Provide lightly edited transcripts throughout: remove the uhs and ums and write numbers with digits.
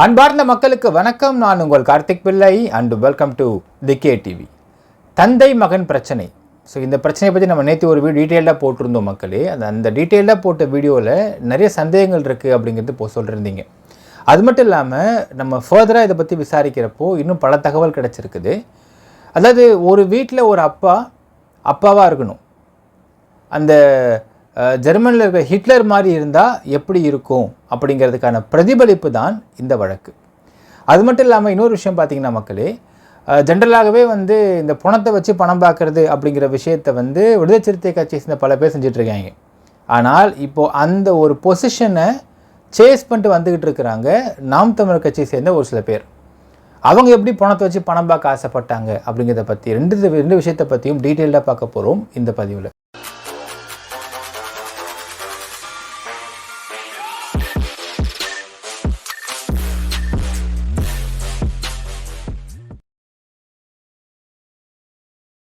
அன்பார்ந்த மக்களுக்கு வணக்கம். நான் உங்கள் கார்த்திக் பிள்ளை and welcome to the K TV. தந்தை மகன் பிரச்சனை. ஸோ இந்த பிரச்சனையை பற்றி நம்ம நேற்று ஒரு வீடியோ டீட்டெயிலாக போட்டிருந்தோம் மக்களே. அந்த டீட்டெயிலாக போட்ட வீடியோவில் நிறைய சந்தேகங்கள் இருக்குது அப்படிங்கிறது இப்போ சொல்லியிருந்தீங்க. அது மட்டும் இல்லாமல் நம்ம ஃபர்தராக இதை பற்றி விசாரிக்கிறப்போ இன்னும் பல தகவல் கிடச்சிருக்குது. அதாவது ஒரு வீட்டில் ஒரு அப்பாவாக இருக்கணும். அந்த ஜெர்மனியில் இருக்கிற ஹிட்லர் மாதிரி இருந்தால் எப்படி இருக்கும் அப்படிங்கிறதுக்கான பிரதிபலிப்பு தான் இந்த வழக்கு. அது மட்டும் இல்லாமல் இன்னொரு விஷயம் பார்த்திங்கன்னா மக்களே, ஜென்ரலாகவே இந்த பணத்தை வச்சு பணம் பார்க்குறது அப்படிங்கிற விஷயத்தை விடுதலை சிறுத்தை கட்சியை சேர்ந்த பல பேர் செஞ்சிட்ருக்காங்க. ஆனால் இப்போது அந்த ஒரு பொசிஷனை சேஸ் பண்ணிட்டு வந்துக்கிட்டு இருக்கிறாங்க நாம் தமிழர் கட்சியை சேர்ந்த ஒரு சில பேர். அவங்க எப்படி பணத்தை வச்சு பணம் பார்க்க ஆசைப்பட்டாங்க அப்படிங்கிறத பற்றி ரெண்டு விஷயத்தை பற்றியும் டீட்டெயில்டாக பார்க்க போகிறோம் இந்த பதிவில்.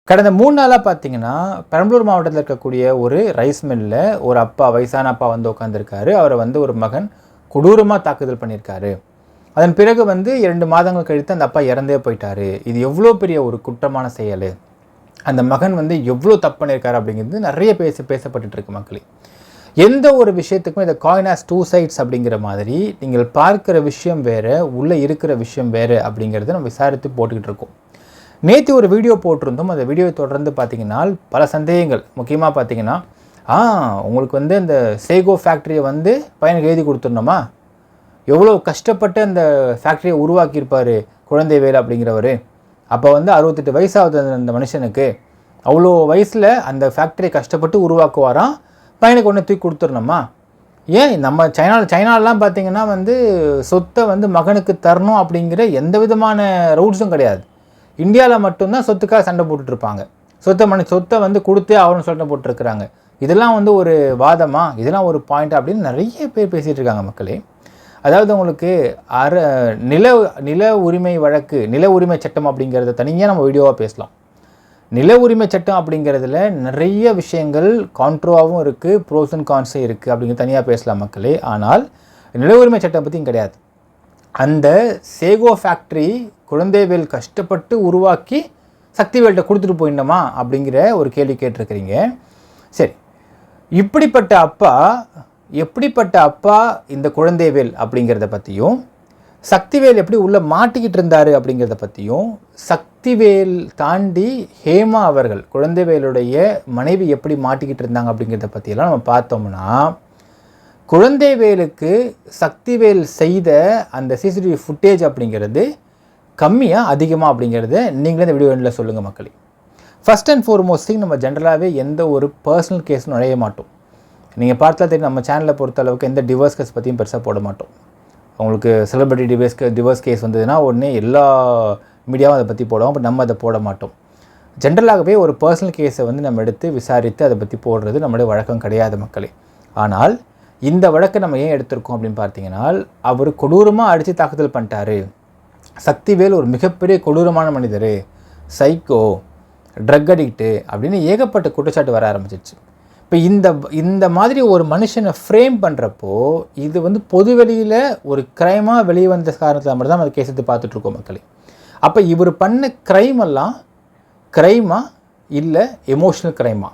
கடந்த 3 நாளாக பார்த்தீங்கன்னா பெரம்பலூர் மாவட்டத்தில் இருக்கக்கூடிய ஒரு ரைஸ் மில்லில் ஒரு வயசான அப்பா உட்காந்துருக்காரு. அவரை ஒரு மகன் கொடூரமாக தாக்குதல் பண்ணியிருக்காரு. அதன் பிறகு 2 மாதங்கள் கழித்து அந்த அப்பா இறந்தே போயிட்டார். இது எவ்வளோ பெரிய ஒரு குற்றமான செயல், அந்த மகன் எவ்வளோ தப்பு பண்ணியிருக்காரு அப்படிங்கிறது நிறைய பேசப்பட்டு இருக்கு மக்களே. எந்த ஒரு விஷயத்துக்கும் இதை காயின் ஹேஸ் 2 சைட்ஸ் அப்படிங்கிற மாதிரி நீங்கள் பார்க்குற விஷயம் வேறு, உள்ளே இருக்கிற விஷயம் வேறு அப்படிங்கிறத நம்ம விசாரித்து போட்டுக்கிட்டு இருக்கோம். நேற்று ஒரு வீடியோ போட்டிருந்தோம். அந்த வீடியோவை தொடர்ந்து பார்த்திங்கன்னா பல சந்தேகங்கள். முக்கியமாக பார்த்திங்கன்னா உங்களுக்கு அந்த சேகோ ஃபேக்ட்ரியை பையனுக்கு எழுதி கொடுத்துடணுமா, எவ்வளோ கஷ்டப்பட்டு அந்த ஃபேக்ட்ரியை உருவாக்கியிருப்பார் குழந்தைவேல் அப்படிங்கிறவர். அப்போ 68 வயசாகுது அந்த மனுஷனுக்கு. அவ்வளோ வயசில் அந்த ஃபேக்ட்ரியை கஷ்டப்பட்டு உருவாக்குவாராம், பையனுக்கு ஒன்று தூக்கி கொடுத்துடணுமா? ஏன் நம்ம சைனாலெலாம் பார்த்திங்கன்னா சொத்தை மகனுக்கு தரணும் அப்படிங்கிற எந்த விதமான ரூல்ஸும் கிடையாது. இந்தியாவில் மட்டும்தான் சொத்துக்காக சண்டை போட்டுட்ருப்பாங்க. சொத்தை கொடுத்தே ஆகணும்னு சண்டை போட்டுருக்குறாங்க. இதெல்லாம் ஒரு வாதமா, இதெல்லாம் ஒரு பாயிண்ட் அப்படின்னு நிறைய பேர் பேசிகிட்டு இருக்காங்க மக்களே. அதாவது உங்களுக்கு நில உரிமை வழக்கு, நில உரிமை சட்டம் அப்படிங்கிறத தனியாக நம்ம வீடியோவாக பேசலாம். நில உரிமை சட்டம் அப்படிங்கிறதுல நிறைய விஷயங்கள் கான்ட்ரோவாகவும் இருக்குது, ப்ரோஸ் அண்ட் கான்ஸும் இருக்குது அப்படிங்கிறது தனியாக பேசலாம் மக்களே. ஆனால் நில உரிமை சட்டம் பற்றியும் கிடையாது. அந்த சேகோ ஃபேக்ட்ரி குழந்தைவேல் கஷ்டப்பட்டு உருவாக்கி சக்திவேல்கிட்ட கொடுத்துட்டு போயிடணுமா அப்படிங்கிற ஒரு கேள்வி கேட்டிருக்கிறீங்க. சரி, எப்படிப்பட்ட அப்பா இந்த குழந்தைவேல் அப்படிங்கிறத பற்றியும், சக்திவேல் எப்படி உள்ளே மாட்டிக்கிட்டு இருந்தார் அப்படிங்கிறத பற்றியும், சக்திவேல் தாண்டி ஹேமா அவர்கள் குழந்தைவேலுடைய மனைவி எப்படி மாட்டிக்கிட்டு இருந்தாங்க அப்படிங்கிறத பற்றியெல்லாம் நம்ம பார்த்தோம்னா, குழந்தைவேலுக்கு சக்திவேல் செய்த அந்த சிசிடிவி ஃபுட்டேஜ் அப்படிங்கிறது கம்மியாக அதிகமாக அப்படிங்கிறத நீங்களே இந்த வீடியோ எண்டில் சொல்லுங்கள் மக்களே. ஃபஸ்ட் அண்ட் ஃபோர்மோஸ்ட் திங், நம்ம ஜென்ரலாகவே எந்த ஒரு பர்சனல் கேஸ் நுழைய மாட்டோம். நீங்கள் பார்த்தா தெரியும், நம்ம சேனலில் பொறுத்தளவுக்கு எந்த டிவோர்ஸ் கேஸ் பற்றியும் பெருசாக போட மாட்டோம். உங்களுக்கு செலிபிரிட்டி டிவோர்ஸ் கேஸ் வந்ததுன்னா உடனே எல்லா மீடியாவும் அதை பற்றி போடுவோம். பட் நம்ம அதை போட மாட்டோம். ஜென்ரலாகவே ஒரு பர்சனல் கேஸை நம்ம எடுத்து விசாரித்து அதை பற்றி போடுறது நம்மளுடைய வழக்கம் கிடையாது மக்களே. ஆனால் இந்த வழக்கை நம்ம ஏன் எடுத்திருக்கோம் அப்படின்னு பார்த்தீங்கன்னா, அவர் கொடூரமாக அடித்து தாக்குதல் பண்ணிட்டாரு. சக்திவேல் ஒரு மிகப்பெரிய கொடூரமான மனிதர், சைக்கோ, ட்ரக் அடிக்ட்டு அப்படின்னு ஏகப்பட்ட குற்றச்சாட்டு வர ஆரம்பிச்சிச்சு. இப்போ இந்த மாதிரி ஒரு மனுஷனை ஃப்ரேம் பண்ணுறப்போ இது பொதுவெளியில் ஒரு க்ரைமாக வெளியே வந்த காரணத்தில் மட்டும் தான் அந்த கேஸ் எடுத்து பார்த்துட்ருக்கோம் மக்களே. அப்போ இவர் பண்ண க்ரைமெல்லாம் க்ரைமா இல்லை எமோஷ்னல் க்ரைமா,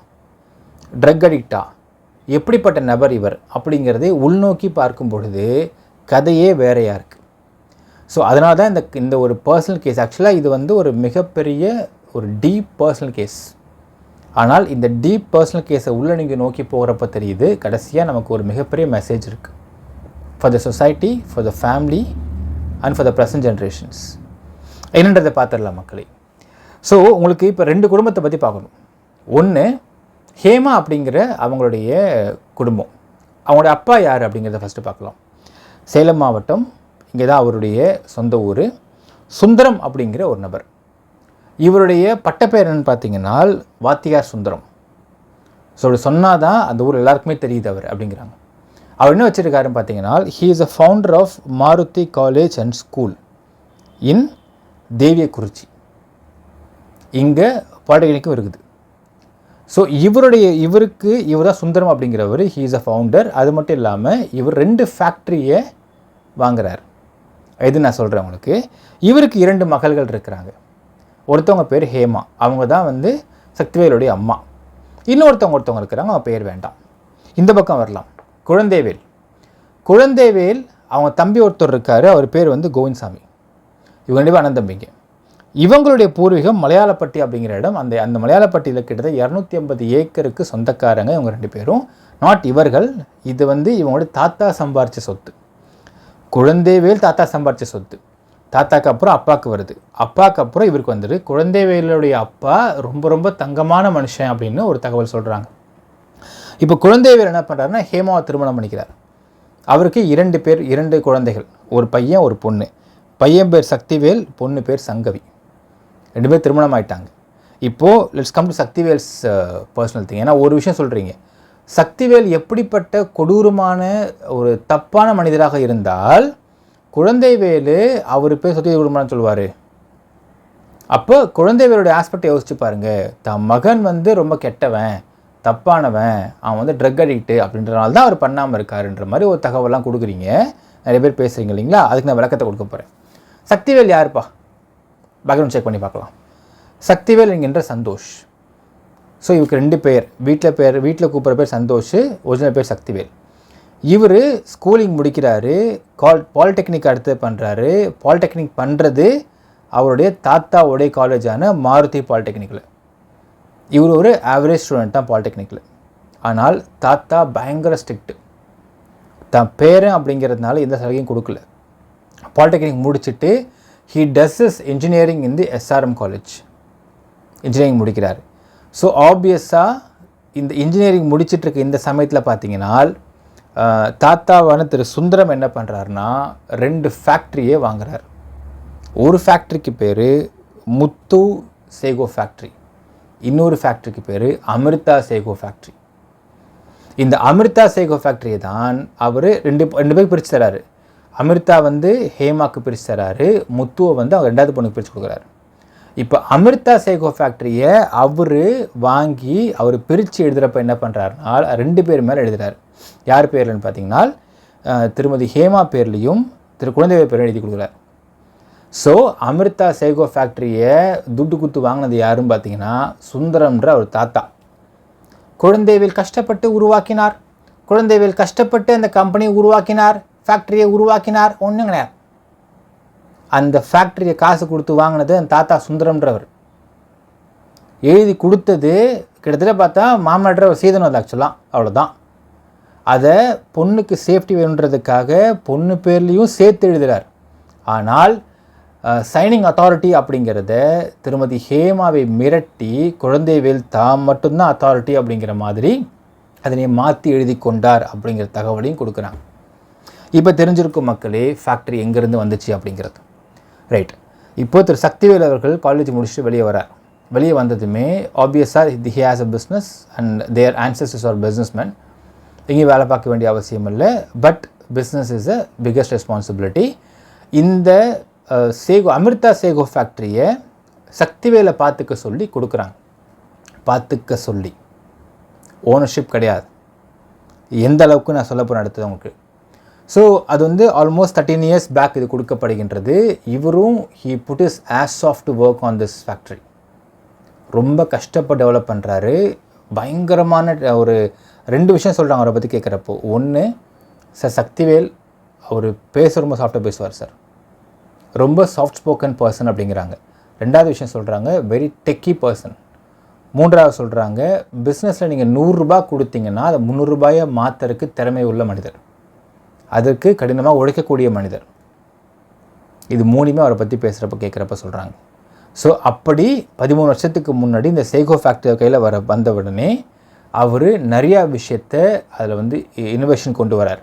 ட்ரக் அடிக்டா, எப்படிப்பட்ட நபர் இவர் அப்படிங்கிறதை உள்நோக்கி பார்க்கும் பொழுது கதையே வேறையாக இருக்குது. ஸோ அதனால தான் இந்த ஒரு பர்சனல் கேஸ், ஆக்சுவலாக இது ஒரு மிகப்பெரிய ஒரு டீப் பர்சனல் கேஸ். ஆனால் இந்த டீப் பர்சனல் கேஸை உள்ளே நீங்கள் நோக்கி போகிறப்ப தெரியுது, கடைசியாக நமக்கு ஒரு மிகப்பெரிய மெசேஜ் இருக்குது for the society, for the family and for the present generations. என்னன்றதை பார்த்துடலாம் மக்களே. ஸோ உங்களுக்கு இப்போ 2 குடும்பத்தை பற்றி பார்க்கணும். ஒன்று ஹேமா அப்படிங்கிற அவங்களுடைய குடும்பம். அவங்களுடைய அப்பா யார் அப்படிங்கிறத ஃபஸ்ட்டு பார்க்கலாம். சேலம் மாவட்டம், இங்கே தான் அவருடைய சொந்த ஊர். சுந்தரம் அப்படிங்கிற ஒரு நபர். இவருடைய பட்டப்பேர் என்னன்னு பார்த்தீங்கன்னா வாத்தியார் சுந்தரம். ஸோ அப்படி சொன்னால் தான் அந்த ஊர் எல்லாருக்குமே தெரியுது அவர் அப்படிங்கிறாங்க. அவர் என்ன வச்சுருக்காருன்னு பார்த்தீங்கன்னா, he is a founder of Maruthi college and school in Deviyakurichi. இங்கே பாலிடெக்னிக்கும் இருக்குது. ஸோ இவர் தான் சுந்தரம் அப்படிங்கிறவர், ஹீ இஸ் அ ஃபவுண்டர். அது மட்டும் இல்லாமல் இவர் 2 ஃபேக்ட்ரியை வாங்குறார். இது நான் சொல்கிறேன் உங்களுக்கு. இவருக்கு 2 மகள்கள் இருக்கிறாங்க. ஒருத்தவங்க பேர் ஹேமா, அவங்க தான் வந்து சக்திவேலுடைய அம்மா. ஒருத்தவங்க இருக்கிறாங்க, அவங்க பேர் வேண்டாம். இந்த பக்கம் வரலாம். குழந்தைவேல் அவங்க தம்பி ஒருத்தர் இருக்கார், அவர் பேர் வந்து கோவிந்தசாமி. இவங்க 2 அண்ணன் தம்பிங்க. இவங்களுடைய பூர்வீகம் மலையாளப்பட்டி அப்படிங்கிற இடம். அந்த மலையாளப்பட்டியில் கிட்டத்தட்ட 250 ஏக்கருக்கு சொந்தக்காரங்க இவங்க 2 பேரும். நாட் இவர்கள், இது வந்து இவங்களோட தாத்தா சம்பாரித்த சொத்து. குழந்தைவேல் தாத்தா சம்பாரித்த சொத்து. தாத்தாக்கு அப்புறம் அப்பாவுக்கு வருது, அப்பாவுக்கு அப்புறம் இவருக்கு வந்துடு. குழந்தைவேலுடைய அப்பா ரொம்ப ரொம்ப தங்கமான மனுஷன் அப்படின்னு ஒரு தகவல் சொல்கிறாங்க. இப்போ குழந்தைவேல் என்ன பண்ணுறாருன்னா ஹேமாவை திருமணம் பண்ணிக்கிறார். அவருக்கு 2 குழந்தைகள், ஒரு பையன் ஒரு பொண்ணு. பையன் பேர் சக்திவேல், பொண்ணு பேர் சங்கவி. 2 பேர் திருமணம் ஆகிட்டாங்க. இப்போது let's come to Sakthivel's personal thing. ஏன்னா ஒரு விஷயம் சொல்கிறீங்க, சக்திவேல் எப்படிப்பட்ட கொடூரமான ஒரு தப்பான மனிதராக இருந்தால் குழந்தைவேலு அவர் பேர் சொத்து குடும்பம்னு சொல்லுவார். அப்போ குழந்தைவேலுடைய ஆஸ்பெக்டை யோசிச்சு பாருங்கள். தன் மகன் வந்து ரொம்ப கெட்டவன், தப்பானவன், அவன் வந்து ட்ரக் அடிக்ட்டு அப்படின்றனால தான் அவர் பண்ணாமல் இருக்காருன்ற மாதிரி ஒரு தகவலாம் கொடுக்குறீங்க. நிறைய பேர் பேசுகிறீங்க இல்லைங்களா? அதுக்கு நான் விளக்கத்தை கொடுக்க போகிறேன். சக்திவேல் யாருப்பா? பேக்ரவுண்ட் செக் பண்ணி பார்க்கலாம். சக்திவேல் என்கின்ற சந்தோஷ். ஸோ இவருக்கு 2 பேர். வீட்டில் கூப்பிட்ற பேர் சந்தோஷ், ஒரிஜினல் பேர் சக்திவேல். இவர் ஸ்கூலிங் முடிக்கிறாரு, பாலிடெக்னிக் அடுத்து பண்ணுறாரு. பாலிடெக்னிக் பண்ணுறது அவருடைய தாத்தாவுடைய காலேஜான மாருதி பாலிடெக்னிக்கில். இவர் ஒரு ஆவரேஜ் ஸ்டூடெண்ட் தான் பாலிடெக்னிக்கில். ஆனால் தாத்தா பயங்கர ஸ்ட்ரிக்ட்டு. தான் பேரன் அப்படிங்கிறதுனால எந்த சலுகையும் கொடுக்கல. பாலிடெக்னிக் முடிச்சுட்டு he does is engineering in the SRM college. Engineering முடிக்கிறார். ஸோ ஆப்வியஸாக இந்த இன்ஜினியரிங் முடிச்சிட்ருக்க இந்த சமயத்தில் பார்த்தீங்கன்னா தாத்தாவான திரு சுந்தரம் என்ன பண்ணுறாருனா 2 ஃபேக்ட்ரியே வாங்குறார். ஒரு ஃபேக்ட்ரிக்கு பேர் முத்து சேகோ ஃபேக்ட்ரி, இன்னொரு ஃபேக்ட்ரிக்கு பேர் அமிர்தா சேகோ ஃபேக்ட்ரி. இந்த அமிர்தா சேகோ ஃபேக்ட்ரியை தான் அவர் 2 பேருக்கு பிரித்து தராரு. அமிர்தா வந்து ஹேமாக்கு பிரித்து தராரு, முத்துவை வந்து அவர் 2வது பொண்ணுக்கு பிரித்து கொடுக்குறாரு. இப்போ அமிர்தா சேகோ ஃபேக்ட்ரியை அவர் வாங்கி அவர் பிரித்து எழுதுகிறப்ப என்ன பண்ணுறாருனா 2 பேர் மேலே எழுதுகிறார். யார் பேர்லன்னு பார்த்தீங்கன்னா திருமதி ஹேமா பேர்லேயும் குழந்தைவேல் பேரும் எழுதி கொடுக்குறார். ஸோ அமிர்தா சேகோ ஃபேக்ட்ரியை துட்டு குத்து வாங்கினது யாருன்னு பார்த்தீங்கன்னா சுந்தரம்ன்ற ஒரு தாத்தா. குழந்தைவேல் கஷ்டப்பட்டு உருவாக்கினார். குழந்தைவேல் கஷ்டப்பட்டு அந்த கம்பெனியை உருவாக்கினார், ஃபேக்ட்ரியை உருவாக்கினார். ஒன்றும் கிடையாது. அந்த ஃபேக்ட்ரியை காசு கொடுத்து வாங்கினது அந்த தாத்தா சுந்தரம்ன்றவர். எழுதி கொடுத்தது கிட்டத்தட்ட பார்த்தா மாமனாட்ட ஒரு சீதனம் அது ஆக்சுவலாக, அவ்வளோதான். அதை பொண்ணுக்கு சேஃப்டி வேணுன்றதுக்காக பொண்ணு பேர்லேயும் சேர்த்து எழுதுகிறார். ஆனால் சைனிங் அத்தாரிட்டி அப்படிங்கிறத திருமதி ஹேமாவை மிரட்டி குழந்தைவேல் தான் மட்டும்தான் அத்தாரிட்டி அப்படிங்கிற மாதிரி அதனை மாற்றி எழுதி கொண்டார் அப்படிங்கிற தகவலையும் கொடுக்குறாங்க. இப்போ தெரிஞ்சிருக்கும் மக்களே ஃபேக்ட்ரி எங்கேருந்து வந்துச்சு அப்படிங்கிறது. ரைட். இப்போ திரு சக்திவேல் அவர்கள் காலேஜ் முடிச்சுட்டு வெளியே வரார். வெளியே வந்ததுமே ஆப்வியஸாக he has a business and their ancestors are businessman. எங்கேயும் வேலை பார்க்க வேண்டிய அவசியம் இல்லை. But business is a biggest responsibility. இந்த அமிர்தா சேகோ ஃபேக்ட்ரியை சக்திவேலை பார்த்துக்க சொல்லி கொடுக்குறாங்க. பார்த்துக்க சொல்லி, ஓனர்ஷிப் கிடையாது. எந்த அளவுக்கு நான் சொல்ல போகிறேன் அடுத்தது உங்களுக்கு. ஸோ அது வந்து ஆல்மோஸ்ட் 13 years பேக் இது கொடுக்கப்படுகின்றது. இவரும் he put his ass off to work on this factory. ரொம்ப கஷ்டப்பட்டு டெவலப் பண்ணுறாரு. பயங்கரமான ஒரு 2 விஷயம் சொல்கிறாங்க அவரை பற்றி கேட்குறப்போ. ஒன்று, சக்திவேல் அவர் ரொம்ப சாஃப்டாக பேசுவார் சார், ரொம்ப சாஃப்ட் ஸ்போக்கன் பர்சன் அப்படிங்கிறாங்க. 2வது விஷயம் சொல்கிறாங்க, வெரி டெக்கி பர்சன். 3வது சொல்கிறாங்க, பிஸ்னஸில் நீங்கள் 100 ரூபாய் கொடுத்தீங்கன்னா அதை 300 ரூபாயை மாற்றுறதுக்கு திறமை உள்ள மனிதர், அதற்கு கடினமாக உழைக்கக்கூடிய மனிதர். இது 3மே அவரை பற்றி பேசுகிறப்ப கேட்குறப்ப சொல்கிறாங்க. ஸோ அப்படி 13 வருஷத்துக்கு முன்னாடி இந்த சேகோ ஃபேக்ட்ரி கையில் வந்த உடனே அவர் நிறையா விஷயத்தை அதில் வந்து இனோவேஷன் கொண்டு வரார்.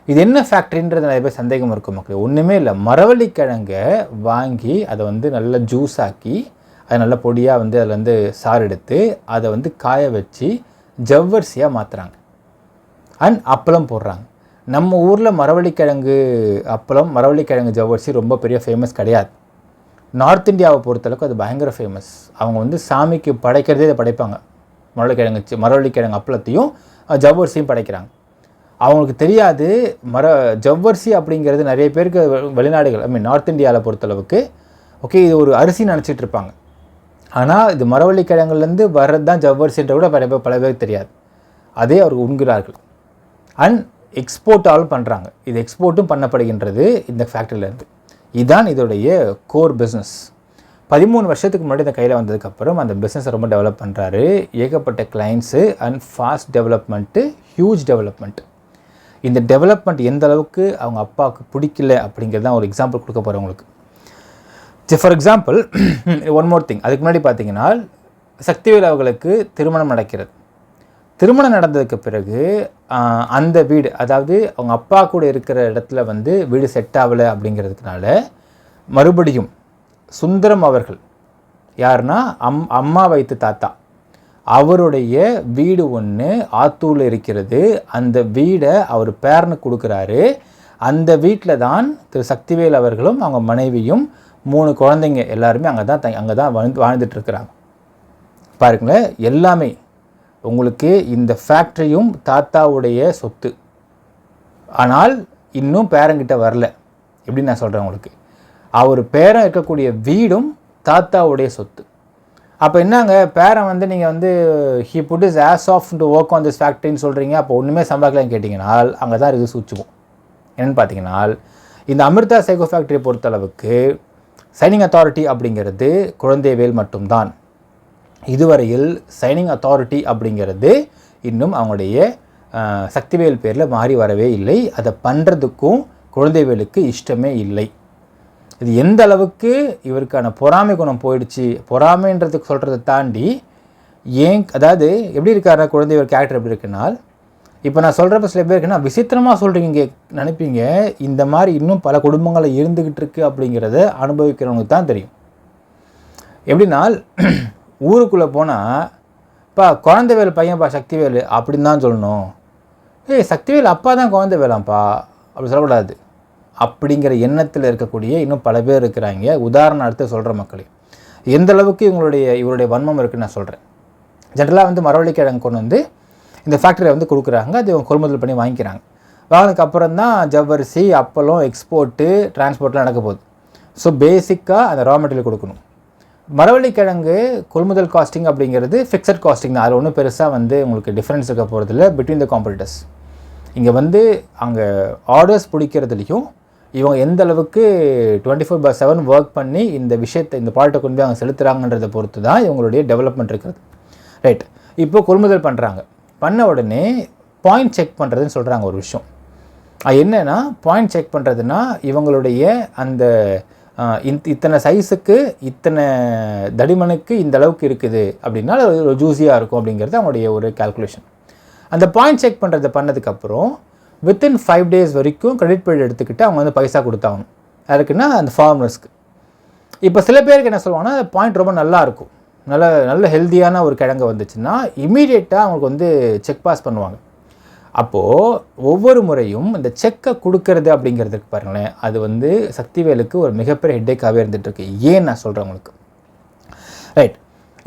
இது என்ன ஃபேக்ட்ரின்றது நிறைய பேர் சந்தேகம் இருக்கும் மக்கள். ஒன்றுமே இல்லை, மரவள்ளிக்கிழங்கை வாங்கி அதை வந்து நல்லா ஜூஸ் ஆக்கி அதை நல்லா பொடியாக வந்து அதில் வந்து சாறு எடுத்து அதை வந்து காய வச்சு ஜவ்வரிசியாக மாற்றுறாங்க. அண்ட் அப்பளம் போடுறாங்க. நம்ம ஊரில் மரவள்ளிக்கிழங்கு அப்பளம், மரவள்ளிக்கிழங்கு ஜவ்வரிசி ரொம்ப பெரிய ஃபேமஸ் கிடையாது. நார்த் இந்தியாவை பொறுத்தளவுக்கு அது பயங்கர ஃபேமஸ். அவங்க வந்து சாமிக்கு படைக்கிறதே இதை படைப்பாங்க. மரவள்ளிக்கிழங்கு அப்பளத்தையும் ஜவ்வரிசியும் படைக்கிறாங்க. அவங்களுக்கு தெரியாது ஜவ்வரிசி அப்படிங்கிறது நிறைய பேருக்கு வெளிநாடுகள் நார்த் இந்தியாவில் பொறுத்தளவுக்கு ஓகே இது ஒரு அரிசி நினச்சிட்டு இருப்பாங்க. ஆனால் இது மரவள்ளிக்கிழங்குலேருந்து வர்றது தான் ஜவ்வரிசின்ற கூட பல பேருக்கு தெரியாது. அதே அவர்கள் உண்கிறார்கள். அண்ட் எக்ஸ்போர்ட்டாலும் பண்ணுறாங்க. இது எக்ஸ்போர்ட்டும் பண்ணப்படுகின்றது இந்த ஃபேக்ட்ரியிலேருந்து. இதுதான் இதோடைய கோர் பிஸ்னஸ். 13 வருஷத்துக்கு முன்னாடி இந்த கையில் வந்ததுக்கப்புறம் அந்த பிஸ்னஸை ரொம்ப டெவலப் பண்ணுறாரு. ஏகப்பட்ட clients and fast development, huge development. இந்த டெவலப்மெண்ட் எந்த அளவுக்கு அவங்க அப்பாவுக்கு பிடிக்கல அப்படிங்கிறது தான் ஒரு எக்ஸாம்பிள் கொடுக்க போகிறேன் உங்களுக்கு. For example one more thing. அதுக்கு முன்னாடி பார்த்தீங்கன்னா சக்திவேல் அவர்களுக்கு திருமணம் நடக்கிறது. திருமணம் நடந்ததுக்கு பிறகு அந்த வீடு, அதாவது அவங்க அப்பா கூட இருக்கிற இடத்துல வீடு செட் ஆகலை அப்படிங்கிறதுனால மறுபடியும் சுந்தரம் அவர்கள் யாருன்னா அம்மா வைத்து தாத்தா அவருடைய வீடு ஒன்று ஆத்தூரில் இருக்கிறது. அந்த வீடை அவர் பேரனுக்கு கொடுக்குறாரு. அந்த வீட்டில் தான் திரு சக்திவேல் அவர்களும் அவங்க மனைவியும் 3 குழந்தைங்க எல்லாருமே அங்கே தான் வாழ்ந்துட்டுருக்குறாங்க. பாருங்களேன், எல்லாமே உங்களுக்கு இந்த ஃபேக்ட்ரியும் தாத்தாவுடைய சொத்து. ஆனால் இன்னும் பேரங்கிட்ட வரல. எப்படி நான் சொல்கிறேன் உங்களுக்கு, அவர் பேரன் இருக்கக்கூடிய வீடும் தாத்தாவுடைய சொத்து. அப்போ என்னங்க பேரன் நீங்கள் he put his ass off to work on this ஃபேக்ட்ரின்னு சொல்கிறீங்க, அப்போ ஒன்றுமே சம்பாதிக்கலான்னு கேட்டிங்கன்னா அங்கே தான் இது சூச்சுவோம். என்னென்னு பார்த்தீங்கன்னா இந்த அமிர்தா சைகோ ஃபேக்ட்ரியை பொறுத்தளவுக்கு சைனிங் அத்தாரிட்டி அப்படிங்கிறது குழந்தைவேல் மட்டும்தான். இதுவரையில் சைனிங் அத்தாரிட்டி அப்படிங்கிறது இன்னும் அவங்களுடைய சக்திவேல் பேரில் மாறி வரவே இல்லை. அதை பண்ணுறதுக்கும் குழந்தைவேலுக்கு இஷ்டமே இல்லை. இது எந்த அளவுக்கு இவருக்கான பொறாமை குணம் போயிடுச்சு. பொறாமைன்றதுக்கு சொல்கிறத தாண்டி அதாவது எப்படி இருக்காருன்னா குழந்தைவேல் கேரக்டர் எப்படி இருக்குன்னா, இப்போ நான் சொல்கிறப்ப சில பேருக்கு நான் விசித்திரமாக சொல்கிறீங்க நினைப்பீங்க. இந்த மாதிரி இன்னும் பல குடும்பங்களில் இருந்துக்கிட்டு இருக்குது அப்படிங்கிறத அனுபவிக்கிறவங்களுக்கு தான் தெரியும். எப்படின்னா ஊருக்குள்ளே போனால் இப்போ குழந்தைவேல் பையன்ப்பா சக்திவேல் அப்படின்னு தான் சொல்லணும். சக்திவேல் அப்பா தான் குழந்தைவேலாம்ப்பா அப்படி சொல்லக்கூடாது அப்படிங்கிற எண்ணத்தில் இருக்கக்கூடிய இன்னும் பல பேர் இருக்கிறாங்க. உதாரணம் அடுத்து சொல்கிற மக்களே எந்த அளவுக்கு இவருடைய வன்மம் இருக்குன்னு நான் சொல்கிறேன். ஜென்ரலாக மரவள்ளிக்கிழங்கு கொண்டு இந்த ஃபேக்ட்ரியை கொடுக்குறாங்க. அது இவங்க கொள்முதல் பண்ணி வாங்கிக்கிறாங்க. வாங்கினதுக்கப்புறம் தான் ஜவ்வரிசி, அப்பளம், எக்ஸ்போர்ட்டு, டிரான்ஸ்போர்ட்லாம் நடக்க போகுது. ஸோ பேசிக்காக அந்த ரா மெட்டீரியல் கொடுக்கணும். மரவள்ளிக்கிழங்கு கொள்முதல் காஸ்டிங் அப்படிங்கிறது ஃபிக்ஸட் காஸ்டிங் தான். அதில் ஒன்றும் பெருசாக உங்களுக்கு டிஃப்ரென்ஸ் இருக்க போகிறதில்ல பிட்வீன் த காம்படிட்டர்ஸ். இங்கே அங்கே ஆர்டர்ஸ் பிடிக்கிறதுலையும் இவங்க எந்த அளவுக்கு 24/7 ஒர்க் பண்ணி இந்த விஷயத்தை இந்த ப்ராடக்ட்டை கொண்டு போய் அவங்க செலுத்துகிறாங்கன்றதை பொறுத்து தான் இவங்களுடைய டெவலப்மெண்ட் இருக்கிறது. ரைட், இப்போ கொள்முதல் பண்ணுறாங்க. பண்ண உடனே பாயிண்ட் செக் பண்ணுறதுன்னு சொல்கிறாங்க ஒரு விஷயம். அது என்னென்னா பாயிண்ட் செக் பண்ணுறதுனா இவங்களுடைய அந்த இத்தனை சைஸுக்கு இத்தனை தடிமனுக்கு இந்த அளவுக்கு இருக்குது அப்படின்னா அது ஜூஸியாக இருக்கும் அப்படிங்கிறது அவங்களுடைய ஒரு கால்குலேஷன். அந்த பாயிண்ட் செக் பண்ணுறதை பண்ணதுக்கப்புறம் வித்தின் 5 days வரைக்கும் கிரெடிட் பீரியட் எடுத்துக்கிட்டு அவங்க பைசா கொடுத்தாகணும். அதுக்குன்னா அந்த ஃபார்மர்ஸ்க்கு. இப்போ சில பேருக்கு என்ன சொல்லுவாங்கன்னா பாயிண்ட் ரொம்ப நல்லா இருக்கும், நல்ல ஹெல்த்தியான ஒரு கிழங்கு வந்துச்சுன்னா இமீடியட்டாக அவங்களுக்கு செக் பாஸ் பண்ணுவாங்க. அப்போது ஒவ்வொரு முறையும் இந்த செக்கை கொடுக்கறது அப்படிங்கிறதுக்கு பாருங்களேன், அது சக்திவேலுக்கு ஒரு மிகப்பெரிய ஹெட்டேக்காகவே இருந்துகிட்ருக்கு. ஏன் நான் சொல்கிறேன் உங்களுக்கு. ரைட்,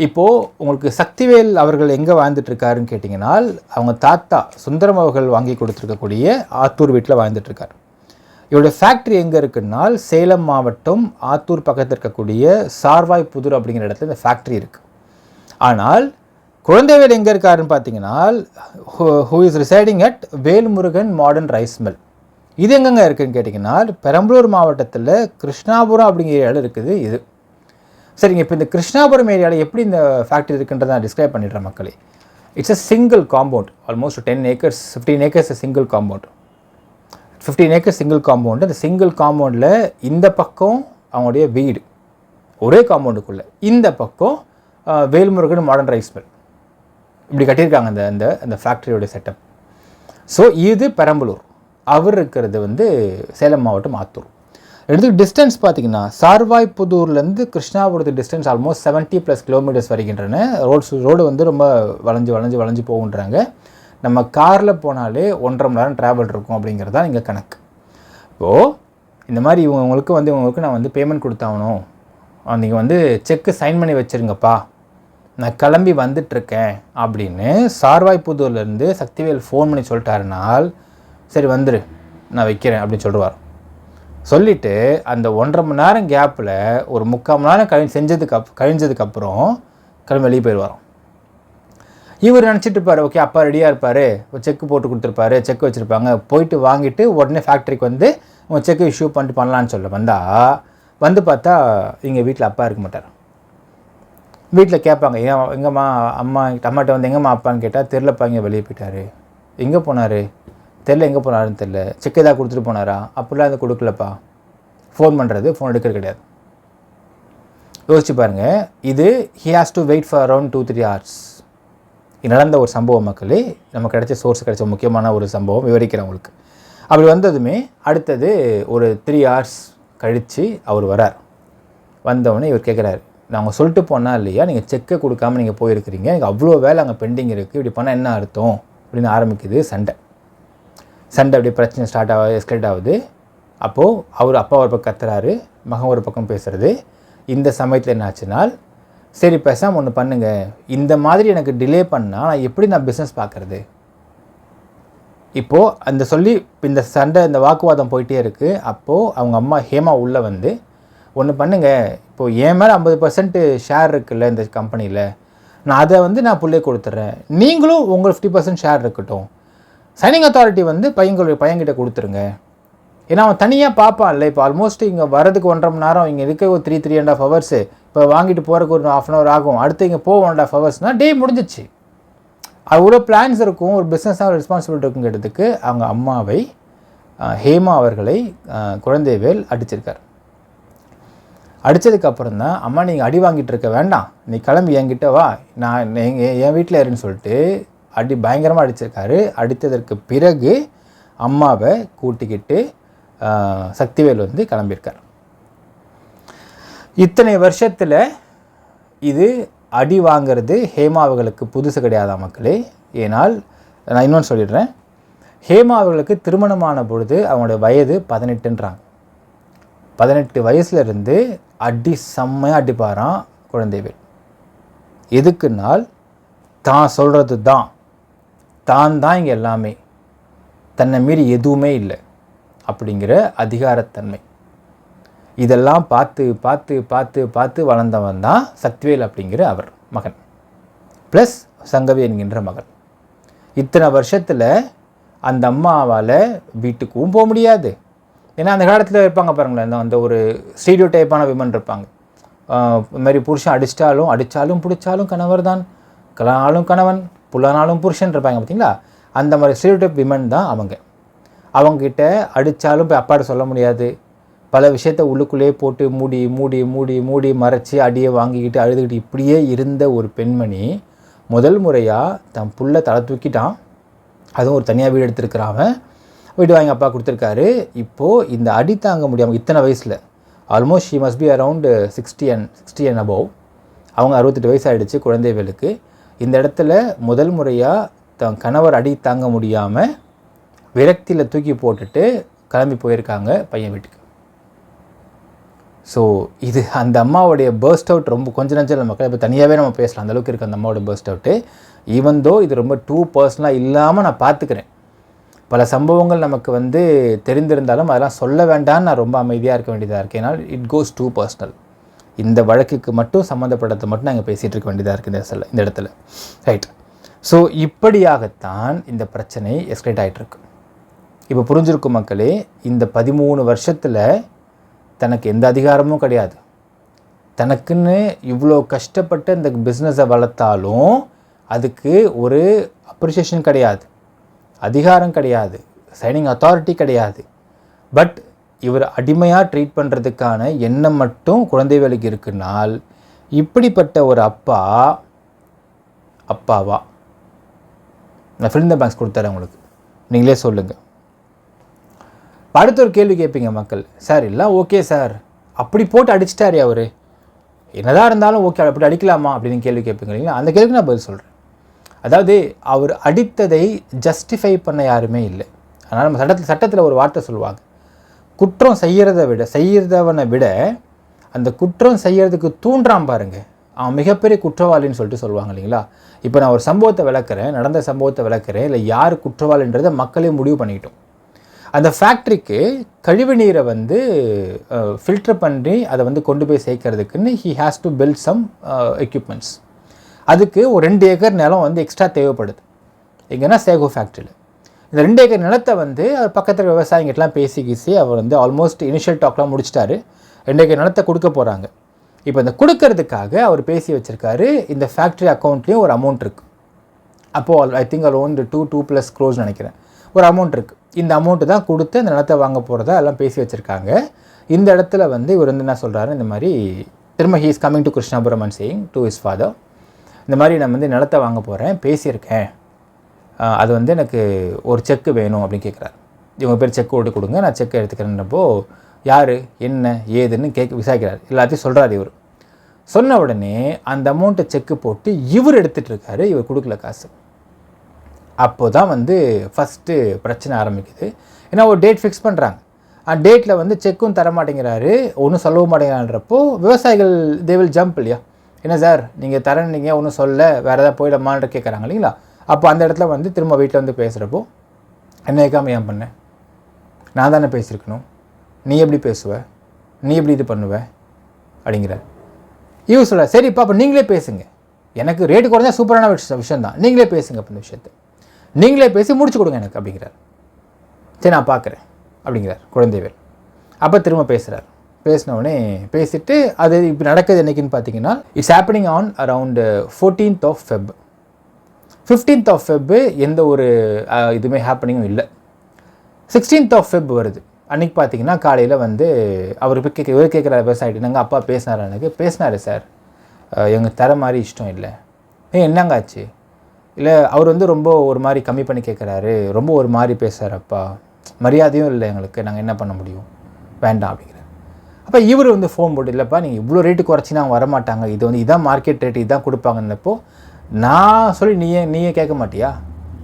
இப்போது உங்களுக்கு சக்திவேல் அவர்கள் எங்கே வாழ்ந்துட்டுருக்காருன்னு கேட்டிங்கன்னா அவங்க தாத்தா சுந்தரம் அவர்கள் வாங்கி கொடுத்துருக்கக்கூடிய ஆத்தூர் வீட்டில் வாழ்ந்துட்டுருக்கார். இவருடைய ஃபேக்ட்ரி எங்கே இருக்குன்னா சேலம் மாவட்டம் ஆத்தூர் பக்கத்தில் இருக்கக்கூடிய சார்வாய்ப்புதூர் அப்படிங்கிற இடத்துல இந்த ஃபேக்ட்ரி இருக்குது. ஆனால் குழந்தைவேல் எங்கே இருக்காருன்னு பார்த்தீங்கன்னா who is residing at Velmurugan modern rice mill. இது எங்கெங்கே இருக்குதுன்னு கேட்டிங்கன்னா பெரம்பலூர் மாவட்டத்தில் கிருஷ்ணாபுரம் அப்படிங்கிற இடம் இருக்குது. இது சரிங்க. இப்போ இந்த கிருஷ்ணாபுரம் ஏரியாவில் எப்படி இந்த ஃபேக்ட்ரி இருக்குன்றதை நான் டிஸ்கிரைப் பண்ணிடுறேன் மக்களே. It's a single compound, almost 10 acres 15 acres single compound. 15 acres single compound. அந்த சிங்கிள் காம்பவுண்டில் இந்த பக்கம் அவங்களுடைய வீடு ஒரே காம்பவுண்டுக்குள்ளே, இந்த பக்கம் வேல்முருகன் மாடர்ன் ரைஸ் மில் இப்படி கட்டியிருக்காங்க அந்த அந்த ஃபேக்ட்ரியோடைய செட்டப். ஸோ இது பெரம்பலூர், அவர் இருக்கிறது சேலம் மாவட்டம் ஆத்தூர். எடுத்துக்கு டிஸ்டன்ஸ் பார்த்திங்கன்னா சார்வாய்ப்புதூர்லேருந்து கிருஷ்ணாபுரத்து டிஸ்டன்ஸ் ஆல்மோஸ்ட் 70+ kilometers வருகின்றன. ரோடு ரொம்ப வளைஞ்சு போகுன்றாங்க. நம்ம காரில் போனாலே 1.5 மணி நேரம் ட்ராவல் இருக்கும் அப்படிங்கிறது தான் இங்கே கணக்கு. இப்போது இந்த மாதிரி இவங்களுக்கு நான் பேமெண்ட் கொடுத்தாகணும், நீங்கள் செக்கு சைன் பண்ணி வச்சுருங்கப்பா, நான் கிளம்பி வந்துட்டுருக்கேன் அப்படின்னு சார்வாய்ப்புதூர்லேருந்து சக்திவேல் ஃபோன் பண்ணி சொல்லிட்டாருனால் சரி வந்துரு நான் வைக்கிறேன் அப்படின்னு சொல்லுவார். சொல்லிவிட்டு அந்த 1.5 மணி நேரம் கேப்பில் ஒரு 3/4 மணி நேரம் கழிஞ்சதுக்கப்புறம் கிளம்பி வெளியே போயிடுவாராம். இவர் நினச்சிட்டு இருப்பார், ஓகே அப்பா ரெடியாக இருப்பார், செக்கு போட்டு கொடுத்துருப்பாரு, செக் வச்சுருப்பாங்க, போயிட்டு வாங்கிட்டு உடனே ஃபேக்ட்ரிக்கு வந்து உங்கள் செக்கு இஷ்யூ பண்ணிட்டு பண்ணலான்னு சொல்ல வந்து பார்த்தா எங்கள் வீட்டில் அப்பா இருக்க மாட்டார். வீட்டில் கேட்பாங்க, எங்கம்மா அம்மாட்ட வந்து எங்கம்மா அப்பான்னு கேட்டால் தெரிலப்பா இங்கே வெளியே போயிட்டார். எங்கே போனார் தெரில, எங்கே போனாருன்னு தெரில, செக் ஏதாவது கொடுத்துட்டு போனாரா, அப்படிலாம் எதுவும் கொடுக்கலப்பா. ஃபோன் பண்ணுறது, ஃபோன் எடுக்கிறது கிடையாது. யோசிச்சு பாருங்கள், இது he has to wait for around 2-3 hours. இது நடந்த ஒரு சம்பவம் மக்களே, நமக்கு கிடைச்ச சோர்ஸ் கிடைச்ச முக்கியமான ஒரு சம்பவம் விவரிக்கிறேன் உங்களுக்கு. அப்படி வந்ததுமே அடுத்தது ஒரு 3 hours கழித்து அவர் வரார். வந்தவுடனே இவர் கேட்குறாரு, நாங்கள் சொல்லிட்டு போனால் இல்லையா நீங்கள் செக்கை கொடுக்காமல் நீங்கள் போயிருக்கிறீங்க, எனக்கு அவ்வளோ வேலை அங்கே பெண்டிங் இருக்குது, இப்படி பண்ணால் என்ன அர்த்தம் அப்படின்னு ஆரம்பிக்குது சண்டை. அப்படியே பிரச்சனை ஸ்டார்ட் ஆகுது, எஸ்கலேட் ஆகுது. அப்போது அவர் அப்பா ஒரு பக்கம் கத்துறாரு, மகன் ஒரு பக்கம் பேசுகிறது. இந்த சமயத்தில் என்ன ஆச்சுனால், சரி பேசாமல் ஒன்று பண்ணுங்கள், இந்த மாதிரி எனக்கு டிலே பண்ணால் நான் எப்படி பிஸ்னஸ் பார்க்குறது. இப்போது அந்த சொல்லி இந்த சண்டை இந்த வாக்குவாதம் போயிட்டே இருக்குது. அப்போது அவங்க அம்மா ஹேமா உள்ளே வந்து ஒன்று பண்ணுங்கள், இப்போது என் மேலே 50% ஷேர் இருக்குல்ல இந்த கம்பெனியில், நான் அதை வந்து நான் பிள்ளை கொடுத்துட்றேன், நீங்களும் உங்கள் 50% ஷேர் இருக்கட்டும், சைனிங் அத்தாரிட்டி வந்து பையன்கிட்ட கொடுத்துருங்க. ஏன்னா அவன் தனியாக பார்ப்பான்ல. இப்போ ஆல்மோஸ்ட் இங்கே வரதுக்கு 1.5 மணி நேரம், இங்கே இருக்க ஒரு 3.5 hours, இப்போ வாங்கிட்டு போகிறக்கு ஒரு 1/2 hour ஆகும், அடுத்து இங்கே 1.5 hours டே முடிஞ்சிச்சு. அவ்வளோ பிளான்ஸ் இருக்கும், ஒரு பிஸ்னஸாக ரெஸ்பான்சிபிலிட்டி இருக்குங்கிறதுக்கு அவங்க அம்மாவை ஹேமா அவர்களை குழந்தைவேல் அடிச்சிருக்கார். அடித்ததுக்கப்புறம் தான், அம்மா நீங்கள் அடி வாங்கிட்டு இருக்க வேண்டாம், நீ கிளம்பி என்கிட்ட வா, நான் என் வீட்டில் இருன்னு சொல்லிட்டு பயங்கரமாக அடிச்சிருக்காரு. அடித்ததற்கு பிறகு அம்மாவை கூட்டிக்கிட்டு சக்திவேல் வந்து கிளம்பியிருக்கார். இத்தனை வருஷத்தில் இது அடி வாங்கிறது ஹேமா அவர்களுக்கு புதுசு கிடையாதா மக்களே. ஏனால் நான் இன்னொன்று சொல்லிடுறேன், ஹேமா அவர்களுக்கு திருமணமான பொழுது அவங்களுடைய வயது 18ன்றாங்க. 18 வயசுலேருந்து அடி செம்மையாக அடிப்பாரான் குழந்தைவேல். எதுக்குன்னால் தான் சொல்கிறது தான் இங்கே எல்லாமே, தன்னை மீறி எதுவுமே இல்லை அப்படிங்கிற அதிகாரத்தன்மை. இதெல்லாம் பார்த்து பார்த்து பார்த்து பார்த்து வளர்ந்தவன் தான் சக்திவேல் அப்படிங்கிற அவர் மகன், ப்ளஸ் சங்கவி என்கின்ற மகள். இத்தனை வருஷத்தில் அந்த அம்மாவால் வீட்டுக்கும் போக முடியாது. ஏன்னா அந்த காலத்தில் இருப்பாங்க பாருங்களேன், அந்த ஒரு ஸ்டீரியோ டைப்பான விமன் இருப்பாங்க. இது மாதிரி புருஷன் அடித்தாலும் பிடிச்சாலும் கணவர் தான், கலனாலும் கணவன், புலனாலும் புருஷன் இருப்பாங்க பார்த்தீங்களா. அந்த மாதிரி ஸ்டீரியோ டைப் விமன் தான் அவங்கக்கிட்ட அடித்தாலும் போய் அப்பாட்ட சொல்ல முடியாது. பல விஷயத்தை உள்ளுக்குள்ளேயே போட்டு மூடி மூடி மூடி மூடி மறைச்சி அடியை வாங்கிக்கிட்டு அழுதுகிட்டு இப்படியே இருந்த ஒரு பெண்மணி முதல் முறையாக தன் புள்ள தலை தூக்கிட்டான். அதுவும் ஒரு தனியாக வீடு எடுத்துருக்கிறான், வீடு வாங்கி அப்பா கொடுத்துருக்காரு. இப்போது இந்த அடி தாங்க முடியாமல் இத்தனை வயசில், almost she must be around 60 and above, அவங்க 68 வயசு ஆகிடுச்சு குழந்தைவேலுக்கு. இந்த இடத்துல முதல் முறையாக தன் கணவர் அடி தாங்க முடியாமல் விரக்தியில் தூக்கி போட்டுட்டு கிளம்பி போயிருக்காங்க பையன் வீட்டுக்கு. ஸோ இது அந்த அம்மாவுடைய பர்ஸ்ட் அவுட் ரொம்ப கொஞ்சம் நஞ்சம் மக்கள் இப்போ தனியாகவே நம்ம பேசலாம், அந்தளவுக்கு இருக்குது அந்த அம்மாவோட பர்ஸ்ட் அவுட்டு. ஈவன் தோ இது ரொம்ப டூ பர்சனலாக இல்லாமல் நான் பார்த்துக்கிறேன். பல சம்பவங்கள் நமக்கு வந்து தெரிந்திருந்தாலும் அதெல்லாம் சொல்ல வேண்டாம்னு நான் ரொம்ப அமைதியாக இருக்க வேண்டியதாக இருக்கேன். ஏன்னால் இட் கோஸ் டூ பர்சனல். இந்த வழக்குக்கு மட்டும் சம்மந்தப்பட்டதை மட்டும் நாங்கள் பேசிகிட்டு இருக்க வேண்டியதாக இருக்குது இந்த இடத்துல, ரைட். ஸோ இப்படியாகத்தான் இந்த பிரச்சனை எஸ்கலேட் ஆகிட்டுருக்கு. இப்போ புரிஞ்சிருக்கும் மக்களே, இந்த 13 வருஷத்தில் தனக்கு எந்த அதிகாரமும் கிடையாது. தனக்குன்னு இவ்வளோ கஷ்டப்பட்டு இந்த பிஸ்னஸை வளர்த்தாலும் அதுக்கு ஒரு அப்ரிசியேஷன் கிடையாது, அதிகாரம் கிடையாது, சைனிங் அத்தாரிட்டி கிடையாது. பட் இவர் அடிமையாக ட்ரீட் பண்ணுறதுக்கான எண்ணம் மட்டும் குழந்தைவேலுக்கு இருக்குனால், இப்படிப்பட்ட ஒரு அப்பாவா? நான் ஃபில் த பேங்க்ஸ் கொடுத்துறேன் உங்களுக்கு, நீங்களே சொல்லுங்கள். அடுத்த ஒரு கேள்வி கேட்பீங்க மக்கள், சார் எல்லாம் ஓகே சார், அப்படி போட்டு அடிச்சிட்டாரு அவர், என்னதான் இருந்தாலும் ஓகே அப்படி அடிக்கலாமா அப்படின்னு கேள்வி கேட்பீங்க இல்லைங்களா. அந்த கேள்விக்கு நான் பதில் சொல்கிறேன். அதாவது அவர் அடித்ததை ஜஸ்டிஃபை பண்ண யாருமே இல்லை. அதனால் நம்ம சட்டத்தில் ஒரு வார்த்தை சொல்லுவாங்க, குற்றம் செய்கிறதவனை விட அந்த குற்றம் செய்கிறதுக்கு தூண்டுறான் பாருங்க, அவன் மிகப்பெரிய குற்றவாளின்னு சொல்லிட்டு சொல்லுவாங்க இல்லைங்களா. இப்போ நான் ஒரு சம்பவத்தை விளக்குறேன், நடந்த சம்பவத்தை விளக்குறேன், இல்லை யார் குற்றவாளின்றதை மக்களே முடிவு பண்ணிக்கிட்டோம். அந்த ஃபேக்ட்ரிக்கு கழிவு நீரை வந்து ஃபில்டர் பண்ணி அதை வந்து கொண்டு போய் சேர்க்கறதுக்குன்னு he has to build some equipments. அதுக்கு ஒரு 2 ஏக்கர் நிலம் வந்து எக்ஸ்ட்ரா தேவைப்படுது. எங்கன்னா சேகோ ஃபேக்ட்ரியில் இந்த 2 ஏக்கர் நிலத்தை வந்து அவர் பக்கத்தில் விவசாயிங்கிட்டலாம் பேசி அவர் வந்து ஆல்மோஸ்ட் இனிஷியல் டாக்லாம் முடிச்சிட்டாரு. 2 ஏக்கர் நிலத்தை கொடுக்க போகிறாங்க. இப்போ இந்த கொடுக்கறதுக்காக அவர் பேசி வச்சுருக்காரு. இந்த ஃபேக்ட்ரி அக்கௌண்ட்லேயும் ஒரு அமௌண்ட் இருக்குது. அப்போது ஐ திங்க் அரௌண்ட் 2+ crores நினைக்கிறேன் ஒரு அமௌண்ட் இருக்குது. இந்த அமௌண்ட்டு தான் கொடுத்து அந்த நிலத்தை வாங்க போகிறதா எல்லாம் பேசி வச்சுருக்காங்க. இந்த இடத்துல வந்து இவர் வந்து என்ன சொல்கிறாரு, இந்த மாதிரி திரும்ப he is coming to Krishnapuram and saying to his father, இந்த மாதிரி நான் வந்து நிலத்தை வாங்க போகிறேன், பேசியிருக்கேன், அது வந்து எனக்கு ஒரு செக்கு வேணும் அப்படின்னு கேட்குறாரு. இவங்க பேர் செக் ஓட்டு கொடுங்க, நான் செக்கை எடுத்துக்கிறேன்னப்போ யார் என்ன ஏதுன்னு விசாரிக்கிறார். எல்லாத்தையும் சொல்கிறார். இவர் சொன்ன உடனே அந்த அமௌண்ட்டை செக்கு போட்டு இவர் எடுத்துகிட்டு இருக்காரு. இவர் கொடுக்கல காசு. அப்போ தான் வந்து ஃபஸ்ட்டு பிரச்சனை ஆரம்பிக்குது. ஏன்னா ஒரு டேட் ஃபிக்ஸ் பண்ணுறாங்க. அந்த டேட்டில் வந்து செக்கும் தர மாட்டேங்கிறாரு, ஒன்றும் சொல்லவும் மாட்டேங்கிறான்றப்போ விவசாயிகள் தே வில் ஜம்ப் இல்லையா, என்ன சார் நீங்கள் தரேன்னீங்க ஒன்றும் சொல்ல, வேறு எதாவது போயிடமான்ற கேட்குறாங்க இல்லைங்களா. அப்போ அந்த இடத்துல வந்து திரும்ப வீட்டில் வந்து பேசுகிறப்போ என்ன கேட்காம ஏன் பண்ணேன், நான் தானே பேசியிருக்கணும், நீ எப்படி பேசுவ, நீ எப்படி இது பண்ணுவ அப்படிங்கிறார். இவர் சொல்ல சரிப்பா அப்போ நீங்களே பேசுங்க, எனக்கு ரேட்டு குறைஞ்சா சூப்பரான விஷயம் தான், நீங்களே பேசுங்க அப்போ இந்த விஷயத்தை நீங்களே பேசி முடிச்சு கொடுங்க எனக்கு அப்படிங்கிறார். சரி நான் பார்க்குறேன் அப்படிங்கிறார் குழந்தைவேல். அப்போ திரும்ப பேசுகிறார். பேசினவுடனே பேசிட்டு அது இப்போ நடக்குது என்றைக்குன்னு பார்த்தீங்கன்னா it's happening on around 14th of Feb. 15th of Feb எந்த ஒரு இதுவுமே ஹேப்பனிங்கும் இல்லை. 16th of Feb வருது. அன்றைக்கி பார்த்தீங்கன்னா காலையில் வந்து அவர் இவர் கேட்குற விவசாயிட்டு நாங்கள் அப்பா பேசினார், எனக்கு பேசினார் சார், எங்கள் தர மாதிரி இஷ்டம் இல்லை. என்னங்க ஆச்சு, இல்லை அவர் வந்து ரொம்ப ஒரு மாதிரி கம்மி பண்ணி கேட்குறாரு, ரொம்ப ஒரு மாதிரி பேசுகிறார் அப்பா, மரியாதையும் இல்லை எங்களுக்கு, நாங்கள் என்ன பண்ண முடியும், வேண்டாம் அப்படிங்கிறார். அப்போ இவர் வந்து ஃபோன் போட்டு இல்லைப்பா நீங்கள் இவ்வளோ ரேட்டு குறைச்சினா அவங்க வரமாட்டாங்க, இது வந்து இதான் மார்க்கெட் ரேட்டு இதான் கொடுப்பாங்கன்னப்போ நான் சொல்லி நீயே கேட்க மாட்டியா,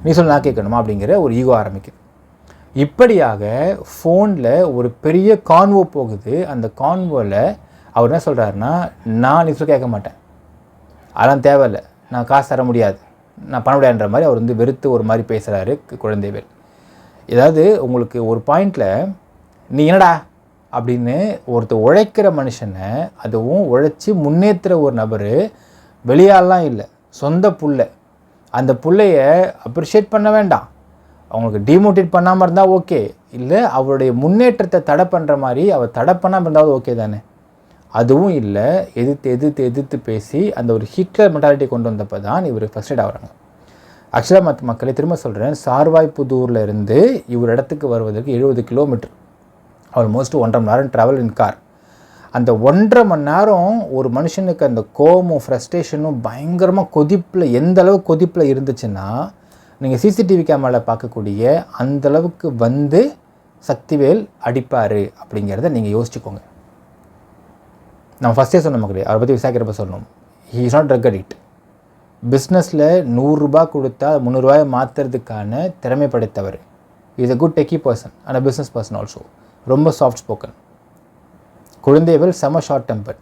நீ சொல்லி நான் கேட்கணுமா அப்படிங்கிற ஒரு ஈகோ ஆரம்பிக்குது. இப்படியாக ஃபோனில் ஒரு பெரிய கான்வோ போகுது. அந்த கான்வோவில் அவர் என்ன சொல்கிறாருன்னா, நான் நீ சொல்லி கேட்க மாட்டேன், அதெல்லாம் தேவையில்லை, நான் காசு தர முடியாது, நான் பண்ண முடியாதுன்ற மாதிரி அவர் வந்து வெறுத்து ஒரு மாதிரி பேசுகிறாரு குழந்தைவேல். ஏதாவது உங்களுக்கு ஒரு பாயிண்டில் நீ என்னடா அப்படின்னு ஒருத்தர் உழைக்கிற மனுஷனை, அதுவும் உழைச்சி முன்னேற்றுற ஒரு நபர், வெளியாலாம் இல்லை, சொந்த புள்ள, அந்த புள்ளைய அப்ரிஷியேட் பண்ண வேண்டாம், அவங்களுக்கு டிமோட்டிவேட் பண்ணாமல் இருந்தால் ஓகே, இல்லை அவருடைய முன்னேற்றத்தை தடை பண்ணுற மாதிரி அவர் தடை பண்ணாமல் இருந்தாலும் ஓகே தானே. அதுவும் இல்லை, எதிர்த்து பேசி அந்த ஒரு ஹிட்லர் மென்டாலிட்டி கொண்டு வந்தப்போ தான் இவர் ஃபர்ஸ்ட் ஆகிறாங்க. ஆக்சுவலாக மக்களை திரும்ப சொல்கிறேன், சார்வாய்ப்புதூரில் இருந்து இவர் இடத்துக்கு வருவதற்கு 70 கிலோமீட்டர், ஆல்மோஸ்ட் 1.5 மணி நேரம் ட்ராவல் இன் கார். அந்த 1.5 மணி நேரம் ஒரு மனுஷனுக்கு அந்த கோபமும் ஃப்ரஸ்ட்ரேஷனும் பயங்கரமாக கொதிப்பில் எந்த அளவு கொதிப்பில் இருந்துச்சுன்னா நீங்கள் சிசிடிவி கேமராவில் பார்க்கக்கூடிய அந்தளவுக்கு வந்து சக்திவேல் அடிப்பார் அப்படிங்கிறத நீங்கள் யோசிச்சுக்கோங்க. நம்ம ஃபஸ்ட்டே சொன்ன மக்களே, அவரை பற்றி விசாரிக்கிறப்ப சொல்லணும், he is not drug addict. பிஸ்னஸில் 100 ரூபா கொடுத்தா 300 ரூபாயை மாற்றுறதுக்கான திறமை படைத்தவர். Is a good techie person and a business person also. ரொம்ப சாஃப்ட் ஸ்போக்கன். குழந்தைகள் செம ஷார்ட் டெம்பர்.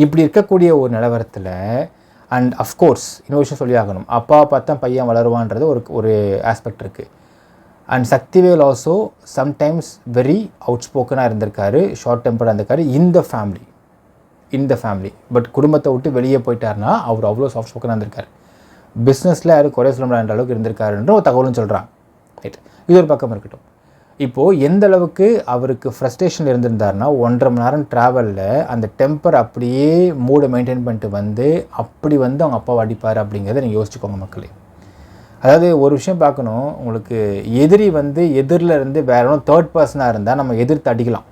இப்படி இருக்கக்கூடிய ஒரு நிலவரத்தில் அண்ட் அஃப்கோர்ஸ் இன்னொரு விஷயம் சொல்லி ஆகணும், அப்பா பார்த்தா பையன் வளருவான்றது ஒரு ஆஸ்பெக்ட் இருக்குது. And Sakthivel also sometimes very out ஸ்போக்கனாக இருந்திருக்காரு, ஷார்ட் டெம்பராக இருந்திருக்காரு இந்த ஃபேமிலி. பட் குடும்பத்தை விட்டு வெளியே போயிட்டார்னா அவர் அவ்வளோ சாஃப்ட் ஸ்போக்கனாக இருந்திருக்காரு. பிஸ்னஸில் யாரும் குறை சொல்ல முடியாத அளவுக்கு இருந்திருக்காருன்ற ஒரு தகவலும் சொல்கிறாங்க. ரைட், இது ஒரு பக்கம் இருக்கட்டும். இப்போது எந்த அளவுக்கு அவருக்கு ஃப்ரஸ்ட்ரேஷன் இருந்திருந்தாருன்னா 1.5 மணி நேரம் ட்ராவலில் அந்த டெம்பர் அப்படியே மூடை மெயின்டைன் பண்ணிட்டு வந்து அப்படி வந்து அவங்க அப்பாவை அடிப்பார் அப்படிங்கிறத நீங்கள் யோசிச்சுக்கோங்க மக்களே. அதாவது ஒரு விஷயம் பார்க்கணும், உங்களுக்கு எதிரி வந்து எதிரில் இருந்து வேற ஒன்றும் தேர்ட் பர்சனாக இருந்தால் நம்ம எதிர்த்து அடிக்கலாம்.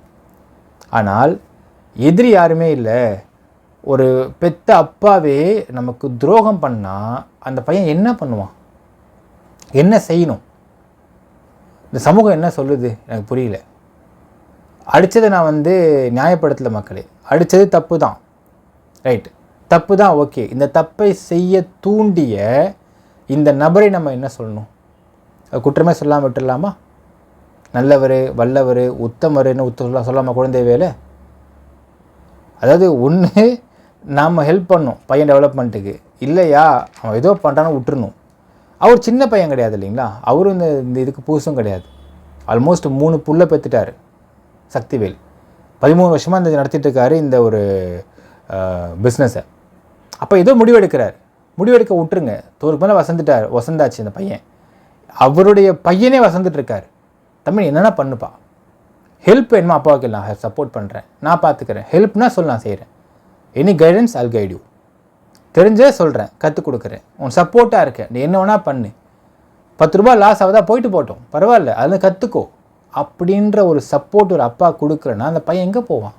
ஆனால் எதிரி யாருமே இல்லை, ஒரு பெத்த அப்பாவே நமக்கு துரோகம் பண்ணால் அந்த பையன் என்ன பண்ணுவான், என்ன செய்யணும், இந்த சமூகம் என்ன சொல்லுது எனக்கு புரியல. அடித்ததை நான் வந்து நியாயப்படுத்தலை மக்களே, அடித்தது தப்பு தான், ரைட், தப்பு தான், ஓகே. இந்த தப்பை செய்ய தூண்டிய இந்த நபரை நம்ம என்ன சொல்லணும், குற்றமே சொல்லாமல் விட்டுடலாமா? நல்லவர், வல்லவர், உத்தமர்னு சொல்லாமல் குழந்தைவேலை. அதாவது ஒன்று நாம் ஹெல்ப் பண்ணணும் பையன் டெவலப்மெண்ட்டுக்கு, இல்லையா அவன் ஏதோ பண்ணுறான்னு விட்டுருணும். அவர் சின்ன பையன் கிடையாது இல்லைங்களா, அவரும் இந்த இதுக்கு புதுசும் கிடையாது. ஆல்மோஸ்ட் 3 புள்ள பெற்றுட்டார் சக்திவேல். 13 வருஷமாக இந்த நடத்திட்டு இருக்காரு இந்த ஒரு பிஸ்னஸை. அப்போ ஏதோ முடிவெடுக்க விட்டுருங்க. தோருக்கு மேலே வசந்தாச்சு இந்த பையன். அவருடைய பையனே வசந்துட்டு இருக்கார். தம்பி என்னென்ன பண்ணுப்பா, ஹெல்ப் வேணுமா அப்பாவுக்கு, நான் சப்போர்ட் பண்ணுறேன், நான் பார்த்துக்கிறேன், ஹெல்ப்னா சொல் நான் செய்கிறேன், any guidance I'll guide you, தெரிஞ்சே சொல்கிறேன், கற்றுக் கொடுக்குறேன், உன் சப்போர்ட்டாக இருக்கேன், நீ என்ன வேணால் பண்ணு, 10 ரூபா லாஸ் ஆகுதா போயிட்டு போட்டோம் பரவாயில்ல, அதில் கற்றுக்கோ அப்படின்ற ஒரு சப்போர்ட் ஒரு அப்பா கொடுக்குறேன்னா அந்த பையன் எங்கே போவான்?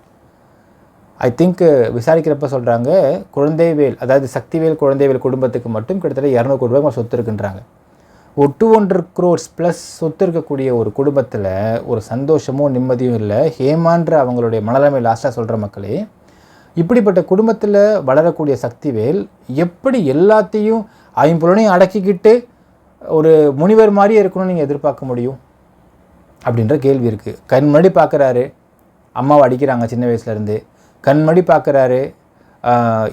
ஐ திங்க் விசாரிக்கிறப்ப சொல்கிறாங்க, குழந்தைவேல் அதாவது சக்திவேல் குழந்தைவேல் குடும்பத்துக்கு மட்டும் கிட்டத்தட்ட 200 கோடி ரூபாய் சொத்து இருக்குன்றாங்க. ஒரு 200 crores ப்ளஸ் சொத்து இருக்கக்கூடிய ஒரு குடும்பத்தில் ஒரு சந்தோஷமும் நிம்மதியும் இல்லை. ஹேமான்ற அவங்களுடைய மனநிலைமை லாஸ்ட்டாக சொல்கிற மக்களே, இப்படிப்பட்ட குடும்பத்தில் வளரக்கூடிய சக்திவேல் எப்படி எல்லாத்தையும் 5 புலனையும் அடக்கிக்கிட்டு ஒரு முனிவர் மாதிரியே இருக்கணும்னு நீங்கள் எதிர்பார்க்க முடியும் அப்படின்ற கேள்வி இருக்குது. கண்மடி பார்க்குறாரு, அம்மாவை அடிக்கிறாங்க சின்ன வயசுலேருந்து, கண்மடி பார்க்குறாரு.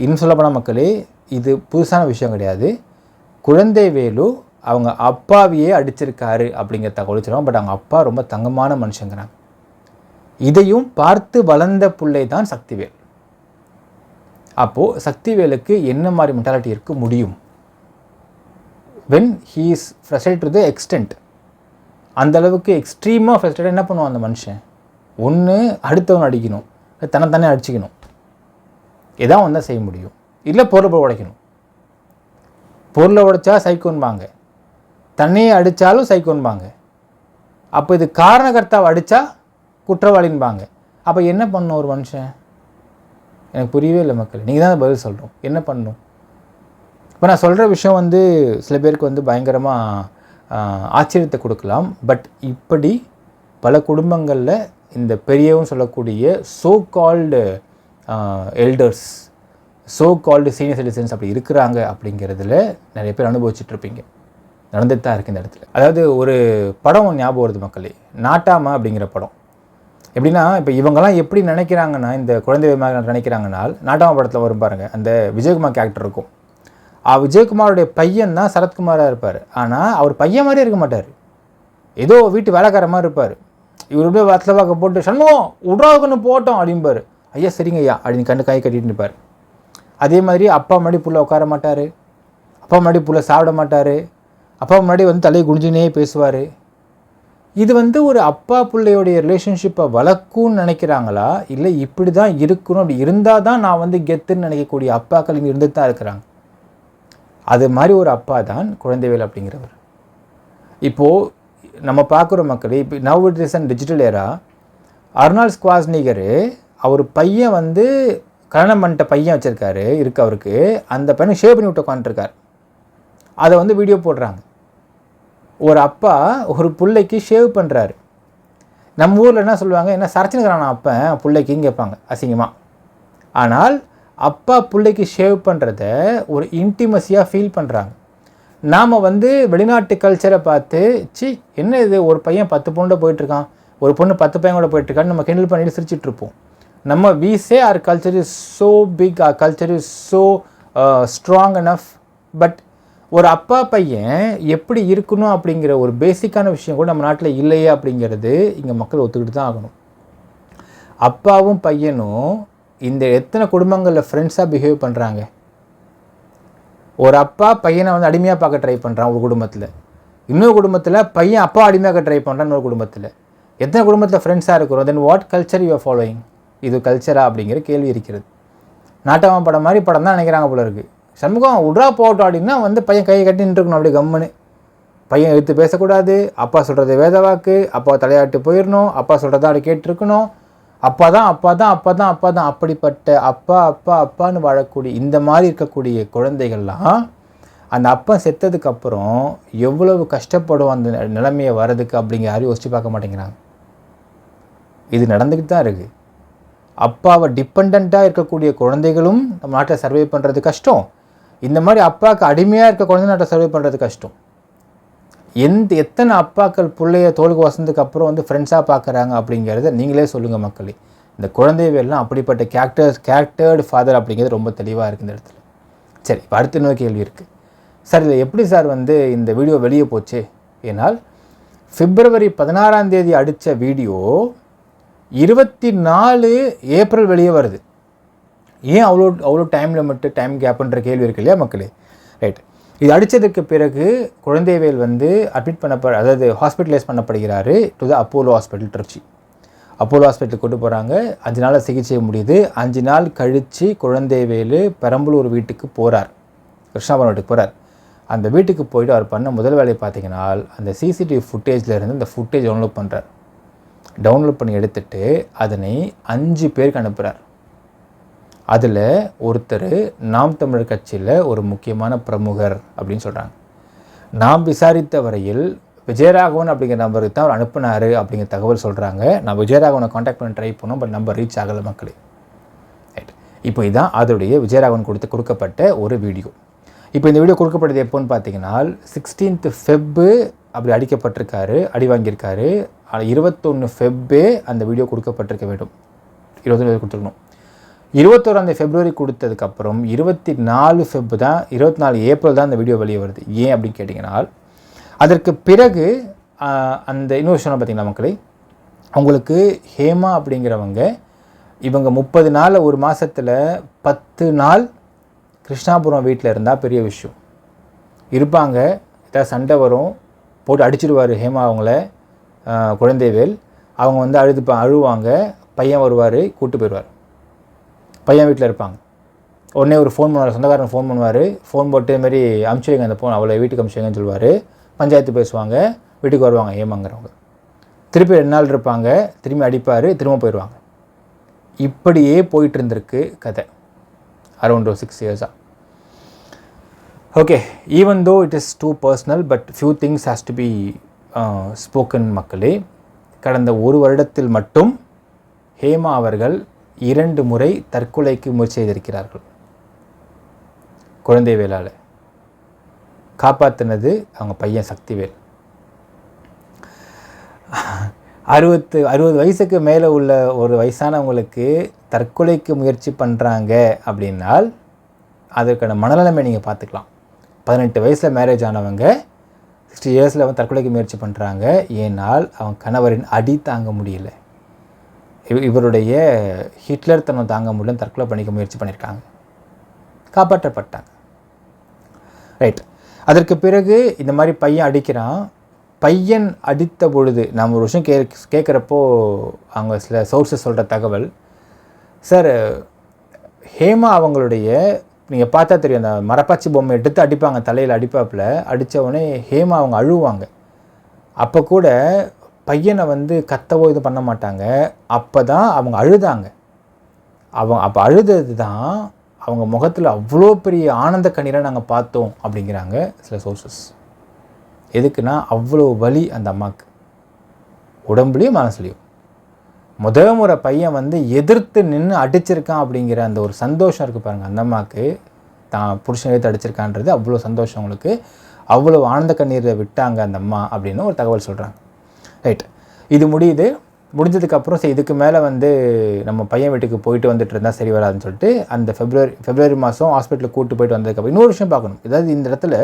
இன்னும் சொல்லப்போனால் மக்களே, இது புதுசான விஷயம் கிடையாது. குழந்தைவேலு அவங்க அப்பாவையே அடிச்சிருக்காரு அப்படிங்கிற தகவல் சொல்லுவாங்க. பட் அவங்க அப்பா ரொம்ப தங்கமான மனுஷங்கிறாங்க. இதையும் பார்த்து வளர்ந்த பிள்ளை தான் சக்திவேல். அப்போது சக்திவேலுக்கு என்ன மாதிரி மென்டாலிட்டி இருக்க முடியும்? when he is frustrated to the extent, அந்த அளவுக்கு எக்ஸ்ட்ரீமாக ஃப்ரஸ்ட்ரேட்டாக என்ன பண்ணுவான் அந்த மனுஷன்? ஒன்று அடுத்தவன் அடிக்கணும், தன்னைத்தானே அடிச்சிக்கணும், எதாவது வந்தால் செய்ய முடியும், இல்லை பொருளை உடைக்கணும். பொருளை உடைச்சா சைக்கோன்பாங்க, தண்ணியை அடித்தாலும் சைக்கோன்பாங்க. அப்போ இது காரணகர்த்தாவை அடித்தா குற்றவாளின்பாங்க. அப்போ என்ன பண்ணணும் ஒரு மனுஷன்? எனக்கு புரியவே இல்லை மக்கள், நீங்கள் தான் பதில் சொல்கிறோம். என்ன பண்ணணும்? இப்போ நான் சொல்கிற விஷயம் சில பேருக்கு பயங்கரமாக ஆச்சரியத்தை கொடுக்கலாம். பட் இப்படி பல குடும்பங்களில் இந்த பெரியவும் சொல்லக்கூடிய so called elders, so called senior citizens அப்படி இருக்கிறாங்க அப்படிங்கிறதுல நிறைய பேர் அனுபவிச்சுட்ருப்பீங்க. நடந்துட்டு தான் இருக்குது இந்த இடத்துல. அதாவது ஒரு படம் ஞாபகம் வருது மக்களே, நாட்டாமா அப்படிங்கிற படம். எப்படின்னா, இப்போ இவங்கெல்லாம் எப்படி நினைக்கிறாங்கன்னா, இந்த குழந்தை நினைக்கிறாங்கன்னா, நாட்டாமா படத்தில் வரும் பாருங்கள், அந்த விஜயகுமார் கேரக்டர் இருக்கும். விஜயகுமாரோடைய பையன் தான் சரத்குமாராக இருப்பார். ஆனால் அவர் பையன் மாதிரியே இருக்க மாட்டார், ஏதோ வீட்டு வேலைக்கார மாதிரி இருப்பார். இவர் அப்படியே வத்தலை பார்க்க போட்டு சண்முகம் உட்ராவுக்குன்னு போட்டோம் அப்படிம்பார். ஐயா சரிங்க ஐயா அப்படின்னு கை கட்டிட்டு இருப்பார். அதே மாதிரி அப்பா முன்னாடி புள்ள உட்கார மாட்டார், அப்பா முன்னாடி புள்ள சாப்பிட மாட்டார், அப்பா முன்னாடி தலையை குனிஞ்சுனே பேசுவார். இது ஒரு அப்பா பிள்ளையோடைய ரிலேஷன்ஷிப்பை வளர்க்கும்னு நினைக்கிறாங்களா, இல்லை இப்படி தான் இருக்கணும், அப்படி இருந்தால் தான் நான் கெத்துன்னு நினைக்கக்கூடிய அப்பாக்கள் இங்கே இருந்துட்டு தான் இருக்கிறாங்க. அது மாதிரி ஒரு அப்பா தான் குழந்தைவேல் அப்படிங்கிறவர். இப்போது நம்ம பார்க்குற மக்கள், இப்போ now it is and digital era. Arnold Schwarzenegger அவர் பையன் கல்யாணம் பண்ணிட்ட பையன் வச்சுருக்காரு இருக்கு அவருக்கு. அந்த பையனை ஷேவ் பண்ணி விட்டு உட்காந்துருக்கார். அதை வீடியோ போடுறாங்க. ஒரு அப்பா ஒரு பிள்ளைக்கு ஷேவ் பண்ணுறாரு. நம்ம ஊரில் என்ன சொல்லுவாங்க, என்ன சரச்சினுக்கிறான் அப்பன் பிள்ளைக்குன்னு கேட்பாங்க அசிங்கமாக. ஆனால் அப்பா பிள்ளைக்கு ஷேவ் பண்ணுறத ஒரு இன்டிமசியாக ஃபீல் பண்ணுறாங்க. நாம் வெளிநாட்டு கல்ச்சரை பார்த்து என்ன இது, ஒரு பையன் 10 பொண்ணோட போயிட்டுருக்கான், ஒரு பொண்ணு 10 பையன் கூட போயிட்டுருக்கான்னு நம்ம கிண்டல் பண்ணிட்டு சிரிச்சிட்ருப்போம். நம்ம we say our culture is so big, our culture is so strong enough. But ஒரு அப்பா பையன் எப்படி இருக்கணும் அப்படிங்கிற ஒரு பேசிக்கான விஷயம் கூட நம்ம நாட்டில் இல்லையே அப்படிங்கிறது இங்கே மக்கள் ஒத்துக்கிட்டு தான் ஆகணும். அப்பாவும் பையனும் இந்த எத்தனை குடும்பங்களில் ஃப்ரெண்ட்ஸாக பிஹேவ் பண்ணுறாங்க. ஒரு அப்பா பையனை அடிமையாக பார்க்க ட்ரை பண்ணுறான் ஒரு குடும்பத்தில், இன்னொரு குடும்பத்தில் பையன் அப்பா அடிமையாக ட்ரை பண்ணுறான் இன்னொரு குடும்பத்தில். எத்தனை குடும்பத்தில் ஃப்ரெண்ட்ஸாக இருக்கிறோம்? Then what culture you are following? இது கல்ச்சரா அப்படிங்கிற கேள்வி இருக்கிறது. நாட்டமா படம் மாதிரி படம் தான் நினைக்கிறாங்க போல இருக்குது. சண்முகம் உட்ரா போட்டோம் அப்படின்னா பையன் கையை கட்டி நின்றுக்கணும், அப்படி கம்முன்னு. பையன் எடுத்து பேசக்கூடாது, அப்பா சொல்கிறது வேத வாக்கு, அப்பா தலையாட்டு போயிடணும், அப்பா சொல்கிறதா அப்படி கேட்டிருக்கணும், அப்பா தான் அப்பா தான் அப்பா தான் அப்பா தான். அப்படிப்பட்ட அப்பா அப்பா அப்பான்னு வாழக்கூடிய இந்த மாதிரி இருக்கக்கூடிய குழந்தைகள்லாம் அந்த அப்பா செத்ததுக்கப்புறம் எவ்வளவு கஷ்டப்படும் அந்த நிலைமையை வர்றதுக்கு அப்படிங்கிற யாரும் யோசிச்சு பார்க்க மாட்டேங்கிறாங்க. இது நடந்துக்கிட்டு தான் இருக்குது. அப்பாவை டிபெண்ட்டாக இருக்கக்கூடிய குழந்தைகளும் நம்ம நாட்டை சர்வே பண்ணுறது கஷ்டம். இந்த மாதிரி அப்பாவுக்கு அடிமையாக இருக்க குழந்தை நாட்டை சர்வே பண்ணுறது கஷ்டம். எத்தனை அப்பாக்கள் பிள்ளைய தோலுக்கு வசந்ததுக்கு அப்புறம் ஃப்ரெண்ட்ஸாக பார்க்குறாங்க அப்படிங்கிறத நீங்களே சொல்லுங்கள் மக்களே. இந்த குழந்தைகள்லாம் அப்படிப்பட்ட கேரக்டர்டு ஃபாதர் அப்படிங்கிறது ரொம்ப தெளிவாக இருக்குது இந்த இடத்துல. சரி, இப்போ அடுத்த இன்னொரு கேள்வி இருக்குது. சார் இதில் எப்படி சார் இந்த வீடியோ வெளியே போச்சு? ஏன்னால் பிப்ரவரி 16 அடித்த வீடியோ 24 ஏப்ரல் வெளியே வருது. ஏன் அவ்வளோ டைம் லிமிட்டு, டைம் கேப்புன்ற கேள்வி இருக்கு இல்லையா மக்களே? ரைட். இது அடித்ததுக்கு பிறகு குழந்தைவேல் வந்து அட்மிட் அதாவது ஹாஸ்பிட்டலைஸ் பண்ணப்படுகிறாரு to the Apollo hospital Trichy. Apollo ஹாஸ்பிட்டலுக்கு கொண்டு போகிறாங்க. 5 நாள் சிகிச்சை முடியுது. 5 நாள் கழித்து குழந்தைவேலு பெரம்பலூர் வீட்டுக்கு போகிறார், கிருஷ்ணாபுரம் வீட்டுக்கு போகிறார். அந்த வீட்டுக்கு போய்ட்டு அவர் பண்ண முதல் வேலையை பார்த்தீங்கன்னா அந்த சிசிடிவி ஃபுட்டேஜில் இருந்து இந்த ஃபுட்டேஜ் டவுன்லோட் பண்ணுறார். டவுன்லோட் பண்ணி எடுத்துகிட்டு அதனை 5 பேருக்கு அனுப்புகிறார். அதில் ஒருத்தர் நாம் தமிழர் கட்சியில் ஒரு முக்கியமான பிரமுகர் அப்படின்னு சொல்கிறாங்க. நாம் விசாரித்த வரையில் விஜயராகவன் அப்படிங்கிற நம்பருக்கு தான் அவர் அனுப்புனார் அப்படிங்கிற தகவல் சொல்கிறாங்க. நான் விஜயராகவனை காண்டாக்ட் பண்ண ட்ரை பண்ணோம், பட் நம்பர் ரீச் ஆகலை மக்களே. ரைட். இப்போ இதுதான் அதோடைய விஜயராகவன் கொடுக்கப்பட்ட ஒரு வீடியோ. இப்போ இந்த வீடியோ கொடுக்கப்பட்டது எப்போன்னு பார்த்தீங்கன்னா 16 ஃபெப்பு அப்படி அடிக்கப்பட்டிருக்காரு, அடி வாங்கியிருக்காரு. 21 ஃபெப்பே அந்த வீடியோ கொடுக்கப்பட்டிருக்க வேண்டும். 21 கொடுத்துருக்கணும். 21 ஃபெப்ரவரி கொடுத்ததுக்கப்புறம் 24 ஃபெப்பு தான், 24 ஏப்ரல் தான் அந்த வீடியோ வெளியே வருது. ஏன் அப்படின்னு கேட்டிங்கன்னா அதற்கு பிறகு அந்த இன்னொரு விஷயம் பார்த்தீங்கன்னா மக்களே, அவங்களுக்கு ஹேமா அப்படிங்கிறவங்க இவங்க 30 நாள் ஒரு மாதத்தில் 10 நாள் கிருஷ்ணாபுரம் வீட்டில் இருந்தால் பெரிய விஷயம். இருப்பாங்க, ஏதாவது சண்டை வரும், போட்டு அடிச்சிடுவார் ஹேமா அவங்கள குழந்தைவேல். அவங்க வந்து அழுவாங்க, பையன் வருவார், கூப்பிட்டு போயிடுவார். பையன் வீட்டில் இருப்பாங்க. உடனே ஒரு ஃபோன் பண்ணுவார், சொந்தக்காரன் ஃபோன் பண்ணுவார். ஃபோன் போட்டு இதுமாரி அமுச்சு வைங்க அந்த ஃபோன், அவளை வீட்டுக்கு அமுச்சு வைங்கன்னு சொல்லுவார். பஞ்சாயத்து பேசுவாங்க, வீட்டுக்கு வருவாங்க ஹேமாங்கிறவங்க. திருப்பி 2 நாள் இருப்பாங்க, திரும்பி அடிப்பார், திரும்ப போயிடுவாங்க. இப்படியே போயிட்டு இருந்திருக்கு கதை அரௌண்ட் 6 இயர்ஸாக. Okay, even though it is too personal but few things has to be spoken மக்களே. கடந்த 1 வருடத்தில் மட்டும் ஹேமா அவர்கள் 2 முறை தற்கொலைக்கு முயற்சி செய்திருக்கிறார்கள். குழந்தைவேலால் காப்பாற்றினது அவங்க பையன் சக்திவேல். 60 வயசுக்கு மேலே உள்ள ஒரு வயசானவங்களுக்கு தற்கொலைக்கு முயற்சி பண்ணுறாங்க அப்படின்னால் அதற்கான மனநிலைமை நீங்கள் பார்த்துக்கலாம். 18 வயசில் மேரேஜ் ஆனவங்க 60 இயர்ஸில் அவன் தற்கொலைக்கு முயற்சி பண்ணுறாங்க. ஏனால் அவன் கணவரின் அடி தாங்க முடியல, இவருடைய ஹிட்லர் தன்னை தாங்க முடியல, தற்கொலை பண்ணிக்க முயற்சி பண்ணியிருக்காங்க, காப்பாற்றப்பட்டாங்க. ரைட். அதற்கு பிறகு இந்த மாதிரி பையன் அடிக்கிறான். பையன் அடித்த பொழுது நம்ம ஒரு விஷயம் கேட்குறப்போ அவங்க சில சோர்ஸஸ் சொல்கிற தகவல், சார் ஹேமா அவங்களுடைய நீங்கள் பார்த்தா தெரியும், அந்த மரப்பாச்சி பொம்மை எடுத்து அடிப்பாங்க, தலையில் அடிப்பாப்பில் அடித்தவொடனே ஹேமா அவங்க அழுவாங்க. அப்போ கூட பையனை வந்து கத்தவோ இது பண்ண மாட்டாங்க. அப்போ தான் அவங்க அழுதாங்க. அப்போ அழுதது தான் அவங்க முகத்தில் அவ்வளோ பெரிய ஆனந்த கண்ணீரை நாங்கள் பார்த்தோம் அப்படிங்கிறாங்க சில சோர்ஸஸ். எதுக்குன்னா அவ்வளோ வலி அந்த அம்மாவுக்கு, உடம்புலையும் மனசுலையும். முறை பையன் வந்து எதிர்த்து நின்று அடிச்சிருக்கான் அப்படிங்கிற அந்த ஒரு சந்தோஷம் இருக்குது பாருங்கள் அந்த அம்மாவுக்கு. தான் புருஷன் எடுத்து அடிச்சிருக்கான்றது அவ்வளோ சந்தோஷம் அவங்களுக்கு, அவ்வளோ ஆனந்த கண்ணீரை விட்டாங்க அந்த அம்மா அப்படின்னு ஒரு தகவல் சொல்கிறாங்க. ரைட். இது முடிஞ்சதுக்கப்புறம் சரி இதுக்கு மேலே வந்து நம்ம பையன் வீட்டுக்கு போயிட்டு வந்துட்டு இருந்தால் சரி வராதுன்னு சொல்லிட்டு அந்த பிப்ரவரி மாதம் ஹாஸ்பிட்டலுக்கு கூப்பிட்டு போயிட்டு வந்ததுக்கப்புறம் இன்னொரு விஷயம் பார்க்கணும். ஏதாவது இந்த இடத்துல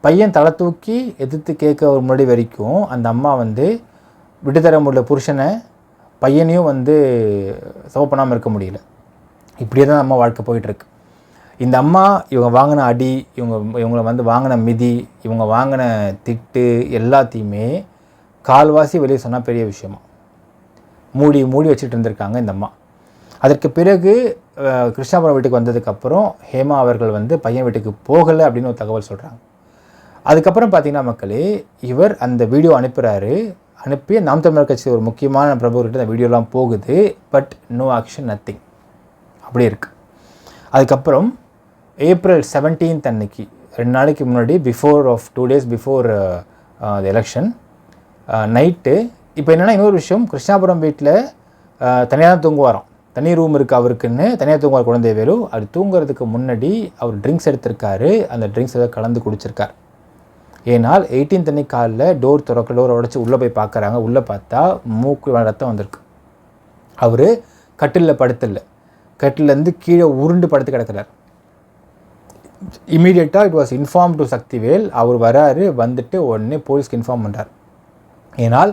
பையன் தலை தூக்கி எதிர்த்து கேட்க ஒரு முன்னாடி வரைக்கும் அந்த அம்மா வந்து விட்டுத்தர முடியல புருஷனை, பையனையும் வந்து சவ பண்ணாமல் இருக்க முடியல. இப்படியே தான் அம்மா வாழ்க்கை போயிட்டுருக்கு. இந்த அம்மா இவங்க வாங்கின அடி, இவங்களை வந்து வாங்கின மிதி, இவங்க வாங்கின திட்டு எல்லாத்தையுமே கால்வாசி வெளியே சொன்னால் பெரிய விஷயமா மூடி வச்சுட்டு இருந்திருக்காங்க இந்த அம்மா. அதற்கு பிறகு கிருஷ்ணாபுரம் வீட்டுக்கு வந்ததுக்கப்புறம் ஹேமா அவர்கள் வந்து பையன் வீட்டுக்கு போகலை அப்படின்னு ஒரு தகவல் சொல்கிறாங்க. அதுக்கப்புறம் பார்த்திங்கன்னா மக்களே, இவர் அந்த வீடியோ அனுப்பி நாம் தமிழர் கட்சி ஒரு முக்கியமான பிரபுகிட்ட அந்த வீடியோலாம் போகுது. பட் நோ ஆக்ஷன், நத்திங், அப்படியே இருக்குது. அதுக்கப்புறம் ஏப்ரல் 17 அன்னைக்கு 2 நாளைக்கு முன்னாடி before of 2 days before the election night. இப்போ என்னென்னா இன்னொரு விஷயம், கிருஷ்ணாபுரம் வீட்டில் தனியாக தான் தூங்குவாராம். தனி ரூம் இருக்குது அவருக்குன்னு, தனியாக தூங்குவார் குழந்தைவேலு. அது தூங்குறதுக்கு முன்னாடி அவர் ட்ரிங்க்ஸ் எடுத்திருக்காரு. அந்த ட்ரிங்க்ஸ் ஏதாவது கலந்து குடிச்சிருக்கார். ஏன்னால் 18 அன்னைக்கு காலில் டோர் உடச்சி உள்ளே போய் பார்க்குறாங்க. உள்ளே பார்த்தா மூக்கு ரத்தம் வந்திருக்கு. அவர் கட்டிலில் படுத்தில்லை, கட்டிலேருந்து கீழே உருண்டு படுத்து கிடக்கிறார். இமீடியட்டாக it was inform to Sakthivel. அவர் வராரு, வந்துட்டு உடனே போலீஸ்க்கு இன்ஃபார்ம் பண்ணுறார். ஏனால்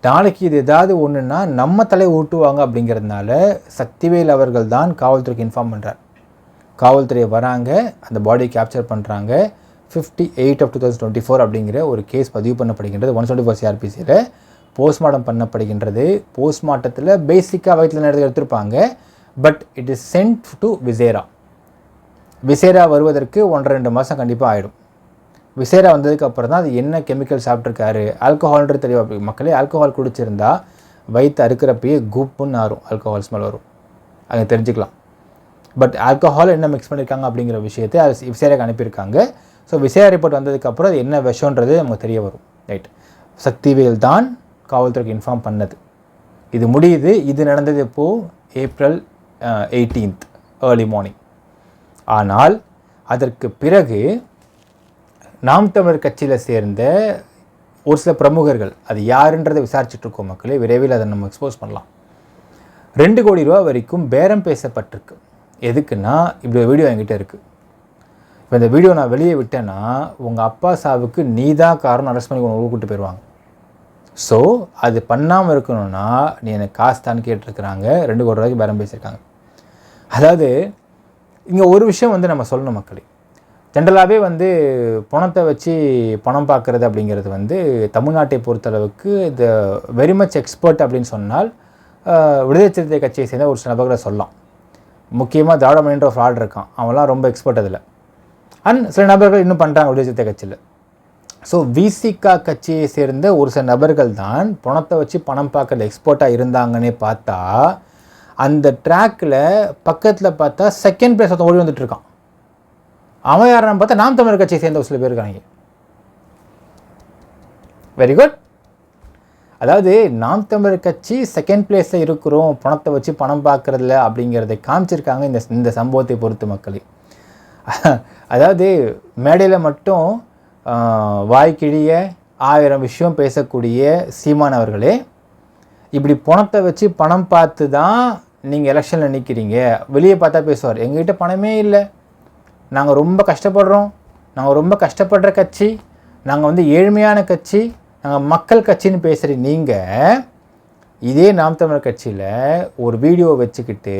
நாளைக்கு இது ஏதாவது ஒன்றுன்னா நம்ம தலை ஊட்டுவாங்க அப்படிங்கிறதுனால சக்திவேல் அவர்கள் தான் காவல்துறைக்கு இன்ஃபார்ம் பண்ணுறார். காவல்துறை வராங்க, அந்த பாடியை கேப்சர் பண்ணுறாங்க. 58/2024 அப்படிங்கிற ஒரு கேஸ் பதிவு பண்ணப்படுகின்றது 174 CRPCயில். போஸ்ட்மார்ட்டம் பண்ணப்படுகின்றது. போஸ்ட்மார்ட்டத்தில் பேசிக்காக வயிற்றில் நேரத்தில் எடுத்திருப்பாங்க. But it is sent to viscera. Viscera வருவதற்கு 1-2 மாதம் கண்டிப்பாக ஆகிடும். விசேரா வந்ததுக்கு அப்புறம் தான் அது என்ன கெமிக்கல் சாப்பிட்ருக்காரு, ஆல்கஹால்ன்றது தெரியும். மக்களே, ஆல்கஹால் குடிச்சிருந்தா வயிற்று அறுக்கிறப்பயே குப்புன்னு ஆறும், ஆல்கஹால் ஸ்மெல் வரும், அங்கே தெரிஞ்சுக்கலாம். பட் ஆல்கஹால் என்ன மிக்ஸ் பண்ணியிருக்காங்க அப்படிங்கிற விஷயத்தை அது விசேராக்கு அனுப்பியிருக்காங்க. ஸோ விசேரா ரிப்போர்ட் வந்ததுக்கப்புறம் அது என்ன விஷயன்றது நமக்கு தெரிய வரும். ரைட், சக்திவேல் தான் காவல்துறைக்கு இன்ஃபார்ம் பண்ணது. இது முடியுது. இது நடந்தது இப்போது April 18th ஏர்லி மார்னிங். ஆனால் அதற்கு பிறகு நாம் தமிழர் கட்சியில் சேர்ந்த ஒரு சில பிரமுகர்கள், அது யாருன்றதை விசாரிச்சுட்ருக்கோம் மக்களே, விரைவில் அதை நம்ம எக்ஸ்போஸ் பண்ணலாம். 2 கோடி ரூபா வரைக்கும் பேரம் பேசப்பட்டிருக்கு. எதுக்குன்னா, இப்படி ஒரு வீடியோ என்கிட்ட இருக்குது. இப்போ இந்த வீடியோ நான் வெளியே விட்டேன்னா உங்கள் அப்பா சாவுக்கு நீ தான் காரணம், அரெஸ்ட் பண்ணி உங்களை கூப்பிட்டு போயிடுவாங்க. ஸோ அது பண்ணாமல் இருக்கணும்னா நீ எனக்கு காசு தான் கேட்டிருக்கிறாங்க. 2 கோடி ரூபாய்க்கு பேரம் பேசியிருக்காங்க. அதாவது இங்கே ஒரு விஷயம் நம்ம சொல்லணும் மக்களே. ஜென்ரலாகவே பணத்தை வச்சு பணம் பார்க்குறது அப்படிங்கிறது தமிழ்நாட்டை பொறுத்தளவுக்கு இந்த வெரி மச் எக்ஸ்பர்ட் அப்படின்னு சொன்னால் விடுதலை சிறுத்தை கட்சியை சேர்ந்த ஒரு சில நபர்களை சொல்லலாம். முக்கியமாக திராவிட முன்னேற்ற ஃப்ராட் இருக்கான், அவன்லாம் ரொம்ப எக்ஸ்பர்ட் அதில். அண்ட் சில நபர்கள் இன்னும் பண்ணுறாங்க விடுதலை சிறுத்தை கட்சியில். ஸோ விசிகா கட்சியை சேர்ந்த ஒரு சில நபர்கள் தான் பணத்தை வச்சு பணம் பார்க்குறது எக்ஸ்பர்ட்டாக இருந்தாங்கன்னே பார்த்தா, அந்த ட்ராக்கில் பக்கத்தில் பார்த்தா செகண்ட் பிளேஸ் ஒருத்தன் ஓடி வந்துட்டுருக்கான். அவன் யாருன்னு பார்த்தா நாம் தமிழர் கட்சியை சேர்ந்த ஒரு சில பேர் இருக்காங்க. Very good. அதாவது நாம் தமிழர் கட்சி செகண்ட் பிளேஸில் இருக்கிறோம் பணத்தை வச்சு பணம் பார்க்குறதில்ல அப்படிங்கிறத காமிச்சிருக்காங்க இந்த சம்பவத்தை பொறுத்து மக்களே. அதாவது மேடையில் மட்டும் வாய்க்கிழிய 1000 விஷயம் பேசக்கூடிய சீமான் அவர்களே, இப்படி பணத்தை வச்சு பணம் பார்த்து தான் நீங்கள் எலெக்ஷனில் நிற்கிறீங்க. வெளியே பார்த்தா பேசுவார், எங்ககிட்ட பணமே இல்லை, நாங்கள் ரொம்ப கஷ்டப்படுறோம், நாங்கள் ரொம்ப கஷ்டப்படுற கட்சி, நாங்கள் ஏழ்மையான கட்சி, நாங்கள் மக்கள் கட்சின்னு பேசுகிற நீங்கள் இதே நாம் தமிழர் கட்சியில் ஒரு வீடியோ வச்சுக்கிட்டு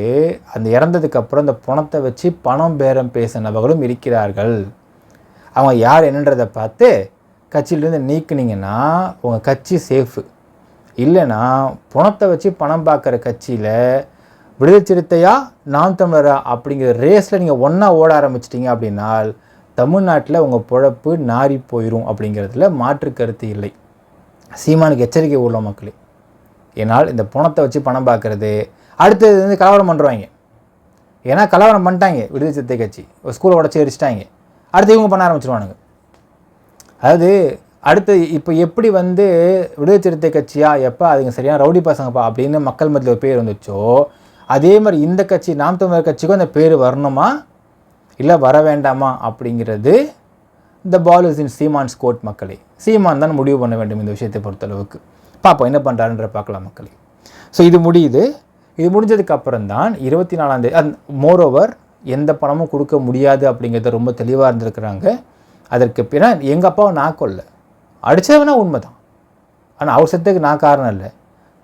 அந்த இறந்ததுக்கப்புறம் அந்த பணத்தை வச்சு பணம் பேரம் பேச நபர்களும் இருக்கிறார்கள். அவங்க யார் என்னன்றதை பார்த்து கட்சியிலேருந்து நீக்குனீங்கன்னா உங்கள் கட்சி சேஃபு. இல்லைன்னா பணத்தை வச்சு பணம் பார்க்குற கட்சியில் விடுதலை சிறுத்தையா நாம் தமிழரா அப்படிங்கிற ரேஸில் நீங்கள் ஒன்றா ஓட ஆரம்பிச்சிட்டிங்க அப்படின்னால் தமிழ்நாட்டில் உங்கள் பொழப்பு நாரி போயிடும் அப்படிங்கிறதுல மாற்று கருத்து இல்லை. சீமானுக்கு எச்சரிக்கை உள்ள மக்களே. ஏன்னால் இந்த பணத்தை வச்சு பணம் பார்க்குறது அடுத்தது கலவரம் பண்ணுறாங்க. ஏன்னா கலவரம் பண்ணிட்டாங்க விடுதலை சிறுத்தை கட்சி, ஒரு ஸ்கூலை உடச்சி எரிச்சிட்டாங்க. அடுத்து இவங்க பண்ண ஆரம்பிச்சிருவானுங்க. அதாவது அடுத்து இப்போ எப்படி விடுதலை சிறுத்தை கட்சியா எப்போ அதுங்க சரியான ரவுடி பசங்கப்பா அப்படின்னு மக்கள் மத்தியில் ஒரு பேர் வந்துச்சோ, அதே மாதிரி இந்த கட்சி நாம் தமிழர் கட்சிக்கும் அந்த பேர் வரணுமா இல்லை வர வேண்டாமா அப்படிங்கிறது த பால் இஸ் இன் சீமான்ஸ் கோர்ட் மக்களே. சீமான் தான் முடிவு பண்ண வேண்டும் இந்த விஷயத்தை பொறுத்தளவுக்கு. பார்ப்போம் என்ன பண்ணுறாருன்ற பார்க்கலாம் மக்களே. ஸோ இது முடியுது. இது முடிஞ்சதுக்கு அப்புறம் தான் 24ஆம் தேதி மோரோவர் எந்த பணமும் கொடுக்க முடியாது அப்படிங்கிறத ரொம்ப தெளிவாக இருந்திருக்கிறாங்க. அதற்கு பின்னால் எங்கள் அப்பாவை நான் கொல்ல அடித்தவனா உண்மை தான், ஆனால் அவர் செத்துக்கு நான் காரணம் இல்லை.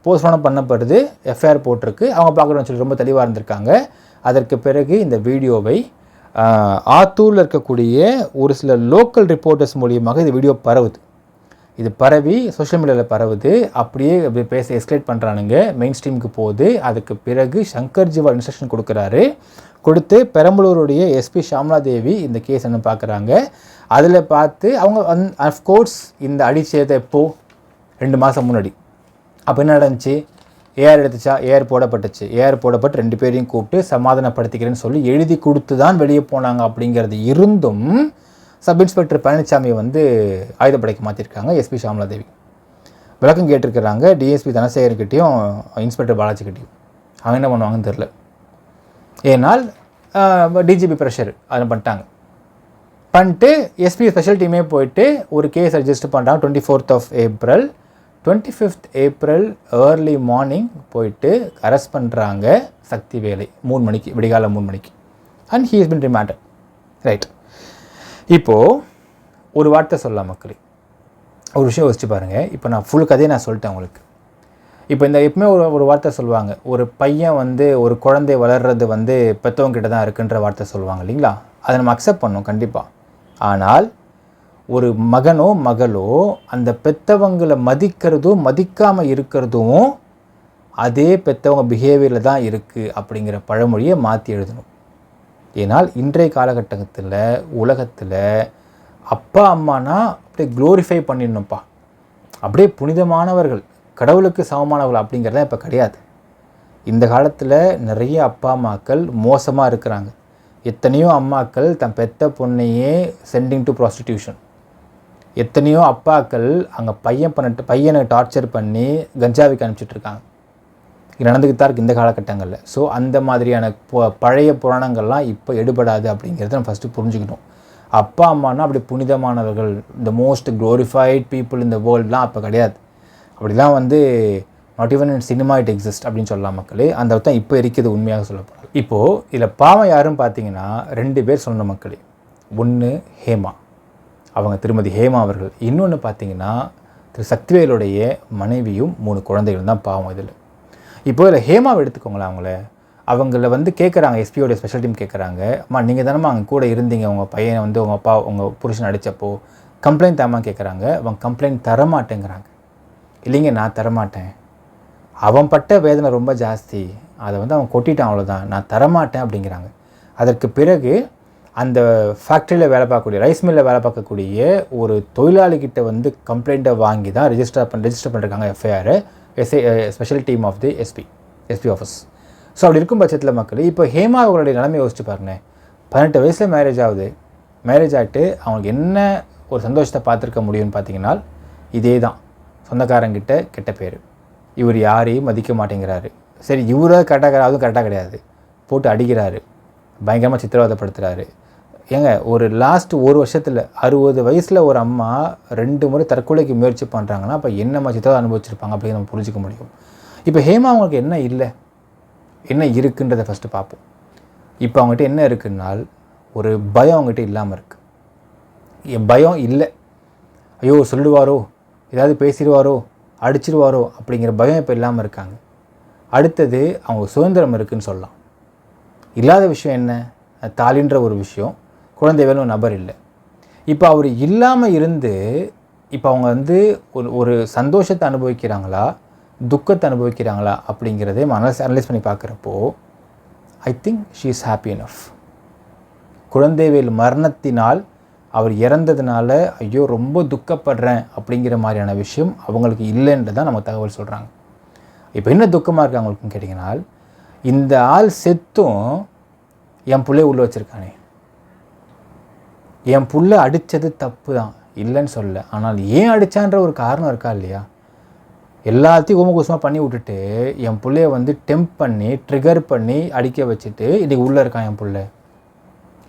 போஸ்ட்மார்ட்டம் பண்ணப்படுது, எஃப்ஐஆர் போட்டிருக்கு, அவங்க பார்க்கணும்னு சொல்லி ரொம்ப தெளிவாக இருந்திருக்காங்க. அதற்கு பிறகு இந்த வீடியோவை ஆத்தூரில் இருக்கக்கூடிய ஒரு சில லோக்கல் ரிப்போர்ட்டர்ஸ் மூலியமாக இந்த வீடியோ பரவுது. இது பரவி சோஷியல் மீடியாவில் பரவுது. அப்படியே பேச எஸ்கலேட் பண்ணுறானுங்க, மெயின் ஸ்ட்ரீமுக்கு போகுது. அதுக்கு பிறகு சங்கர் ஜிவால் இன்ஸ்ட்ரக்ஷன் கொடுத்து பெரம்பலூருடைய எஸ்பி ஷாம்லா தேவி இந்த கேஸ் என்ன பார்க்குறாங்க. அதில் பார்த்து அவங்க அஃப்கோர்ஸ் இந்த அடிச்சதை எப்போது 2 மாதம் முன்னாடி. அப்போ என்ன நடந்துச்சு, ஏஆர் எடுத்துச்சா, ஏஆர் போடப்பட்டுச்சு. ஏஆர் போடப்பட்டு 2 பேரையும் கூப்பிட்டு சமாதானப்படுத்திக்கிறேன்னு சொல்லி எழுதி கொடுத்து தான் வெளியே போனாங்க. அப்படிங்கிறது இருந்தும் சப் இன்ஸ்பெக்டர் பழனிசாமி ஆயுதப்படைக்கு மாற்றிருக்காங்க. எஸ்பி ஷாம்லா தேவி விளக்கம் கேட்டிருக்கிறாங்க டிஎஸ்பி தனசேகர்கிட்டையும் இன்ஸ்பெக்டர் பாலாஜிக்கிட்டையும். அவங்க என்ன பண்ணுவாங்கன்னு தெரில. ஏனால் டிஜிபி ப்ரெஷர் அதை பண்ணிட்டு எஸ்பி ஸ்பெஷல் டீமே போயிட்டு ஒரு கேஸ் ரெஜிஸ்டர் பண்ணுறாங்க 24th April. 25th April early morning போயிட்டு அரெஸ்ட் பண்ணுறாங்க சக்திவேலை 3 மணிக்கு, விடிகால 3 மணிக்கு. And he is been remanded. Right. இப்போது ஒரு வார்த்தை சொல்லலாம் மக்களே, ஒரு விஷயம் யோசிச்சு பாருங்கள். இப்போ நான் ஃபுல் கதையை நான் சொல்லிட்டேன் உங்களுக்கு. இப்போ இந்த எப்பவுமே ஒரு வார்த்தை சொல்லுவாங்க, ஒரு பையன் வந்து ஒரு குழந்தை வளர்கிறது வந்து பெற்றவங்ககிட்ட தான் இருக்குன்ற வார்த்தை சொல்லுவாங்க இல்லைங்களா? அதை நம்ம அக்செப்ட் பண்ணோம் கண்டிப்பாக. ஆனால் ஒரு மகனோ மகளோ அந்த பெற்றவங்களை மதிக்கிறதும் மதிக்காமல் இருக்கிறதும் அதே பெற்றவங்க பிஹேவியரில் தான் இருக்குது அப்படிங்கிற பழமொழியை மாற்றி எழுதணும். ஏன்னால் இன்றைய காலகட்டத்தில் உலகத்தில் அப்பா அம்மானா அப்படியே க்ளோரிஃபை பண்ணிடணும்ப்பா, அப்படியே புனிதமானவர்கள், கடவுளுக்கு சமமானவர்கள் அப்படிங்கிறத இப்போ கிடையாது. இந்த காலத்தில் நிறைய அப்பா அம்மாக்கள் மோசமாக இருக்கிறாங்க. எத்தனையோ அம்மாக்கள் தன் பெத்த பொண்ணையே சென்டிங் டு ப்ராஸ்டிடியூஷன். எத்தனையோ அப்பாக்கள் அங்கே பையனை டார்ச்சர் பண்ணி கஞ்சாவிக்கு அனுப்பிச்சிட்ருக்காங்க. இது நடந்துக்கிட்டு தான் இருக்குது இந்த காலகட்டங்களில். ஸோ அந்த மாதிரியான பழைய புராணங்கள்லாம் இப்போ எடுபடாது அப்படிங்கிறத நம்ம ஃபஸ்ட்டு புரிஞ்சுக்கணும். அப்பா அம்மானா அப்படி புனிதமானவர்கள், த மோஸ்ட் க்ளோரிஃபைட் பீப்புள் இந்த வேர்ல்ட்லாம் அப்போ கிடையாது. அப்படிலாம் வந்து not even in cinema it exist அப்படின்னு சொல்லலாம் மக்களே. அந்த அர்த்தம் இப்போ இருக்குது உண்மையாக சொல்லப்போனால். இப்போது இதில் பாவம் யாருன்னு பார்த்தீங்கன்னா 2 பேர் சொல்லணும் மக்களே. ஒன்று ஹேமா, அவங்க திருமதி ஹேமா அவர்கள். இன்னொன்று பார்த்தீங்கன்னா திரு சக்திவேலுடைய மனைவியும் 3 குழந்தைகள் தான் பாவம் இதில். இப்போது இதில் ஹேமாவை எடுத்துக்கோங்களேன். அவங்கள வந்து கேட்குறாங்க, எஸ்பியோடைய ஸ்பெஷல் டீம் கேட்குறாங்க, அம்மா நீங்கள் தானம்மா அங்கே கூட இருந்தீங்க, உங்கள் பையனை வந்து உங்கள் அப்பா உங்கள் புருஷன் அடித்தப்போ கம்ப்ளைண்ட் தாம்மா கேட்குறாங்க. அவங்க கம்ப்ளைண்ட் தரமாட்டேங்கிறாங்க. இல்லைங்க நான் தரமாட்டேன், அவன் பட்ட வேதனை ரொம்ப ஜாஸ்தி, அதை வந்து அவன் கொட்டிட்டான், அவ்வளோதான், நான் தரமாட்டேன் அப்படிங்கிறாங்க. அதற்கு பிறகு அந்த ஃபேக்ட்ரியில் வேலை பார்க்கக்கூடிய, ரைஸ் மில்லில் வேலை பார்க்கக்கூடிய ஒரு தொழிலாளிகிட்ட வந்து கம்ப்ளைண்ட்டை வாங்கி தான் ரெஜிஸ்டர் பண்ணியிருக்காங்க FIR, special team of the SP office. So அப்படி இருக்கும் பட்சத்தில் மக்கள் இப்போ ஹேமா அவர்களுடைய நிலைமை யோசிச்சு பாருங்கள். 18 வயசில் மேரேஜ் ஆகுது. மேரேஜ் ஆகிட்டு அவங்களுக்கு என்ன ஒரு சந்தோஷத்தை பார்த்துருக்க முடியும்னு பார்த்தீங்கன்னா இதே தான், சொந்தக்காரங்கிட்ட கெட்ட பேர், இவர் யாரையும் மதிக்க மாட்டேங்கிறாரு. சரி இவரை கரெக்டாக, அதுவும் கரெக்டாக கிடையாது, போட்டு அடிக்கிறாரு, பயங்கரமாக சித்திரவதைப்படுத்துகிறாரு. ஏங்க ஒரு லாஸ்ட் 1 வருஷத்தில் 60 வயசில் ஒரு அம்மா 2 முறை தற்கொலைக்கு முயற்சி பண்ணுறாங்கன்னா அப்போ என்னம்மா சித்திரவதை அனுபவிச்சிருப்பாங்க அப்படின்னு நம்ம புரிஞ்சிக்க முடியும். இப்போ ஹேமா அவங்களுக்கு என்ன இல்லை, என்ன இருக்குன்றதை ஃபஸ்ட்டு பார்ப்போம். இப்போ அவங்ககிட்ட என்ன இருக்குன்னால் ஒரு பயம் அவங்ககிட்ட இல்லாமல் இருக்குது. என் பயம் இல்லை, ஐயோ சொல்லுவாரோ, ஏதாவது பேசிடுவாரோ, அடிச்சிடுவாரோ அப்படிங்கிற பயம் இப்போ இல்லாமல் இருக்காங்க. அடுத்தது அவங்க சுதந்திரம் இருக்குதுன்னு சொல்லலாம். இல்லாத விஷயம் என்ன, தாலின்ற ஒரு விஷயம், குழந்தை வேணும் நபர் இல்லை. இப்போ அவர் இல்லாமல் இருந்து இப்போ அவங்க வந்து ஒரு சந்தோஷத்தை அனுபவிக்கிறாங்களா, துக்கத்தை அனுபவிக்கிறாங்களா அப்படிங்கிறதே அனலைஸ் பண்ணி பார்க்குறப்போ I think she is happy enough. Kuzhandaivel மரணத்தினால் அவர் இறந்ததுனால ஐயோ ரொம்ப துக்கப்படுறேன் அப்படிங்கிற மாதிரியான விஷயம் அவங்களுக்கு இல்லைன்றதான் நம்ம தகவல் சொல்கிறாங்க. இப்போ என்ன துக்கமாக இருக்குது அவங்களுக்குன்னு கேட்டிங்கன்னா, இந்த ஆள் செத்தும் என் பிள்ளைய உள்ளே வச்சுருக்கானே, என் புள்ள அடித்தது தப்பு தான் இல்லைன்னு சொல்ல, ஆனால் ஏன் அடித்தான்ற ஒரு காரணம் இருக்கா இல்லையா? எல்லாத்தையும் கோமகோசமாக பண்ணி விட்டுட்டு என் பிள்ளைய வந்து டெம்ப் பண்ணி ட்ரிகர் பண்ணி அடிக்க வச்சுட்டு இன்றைக்கி உள்ளே இருக்கான் என் பிள்ளை,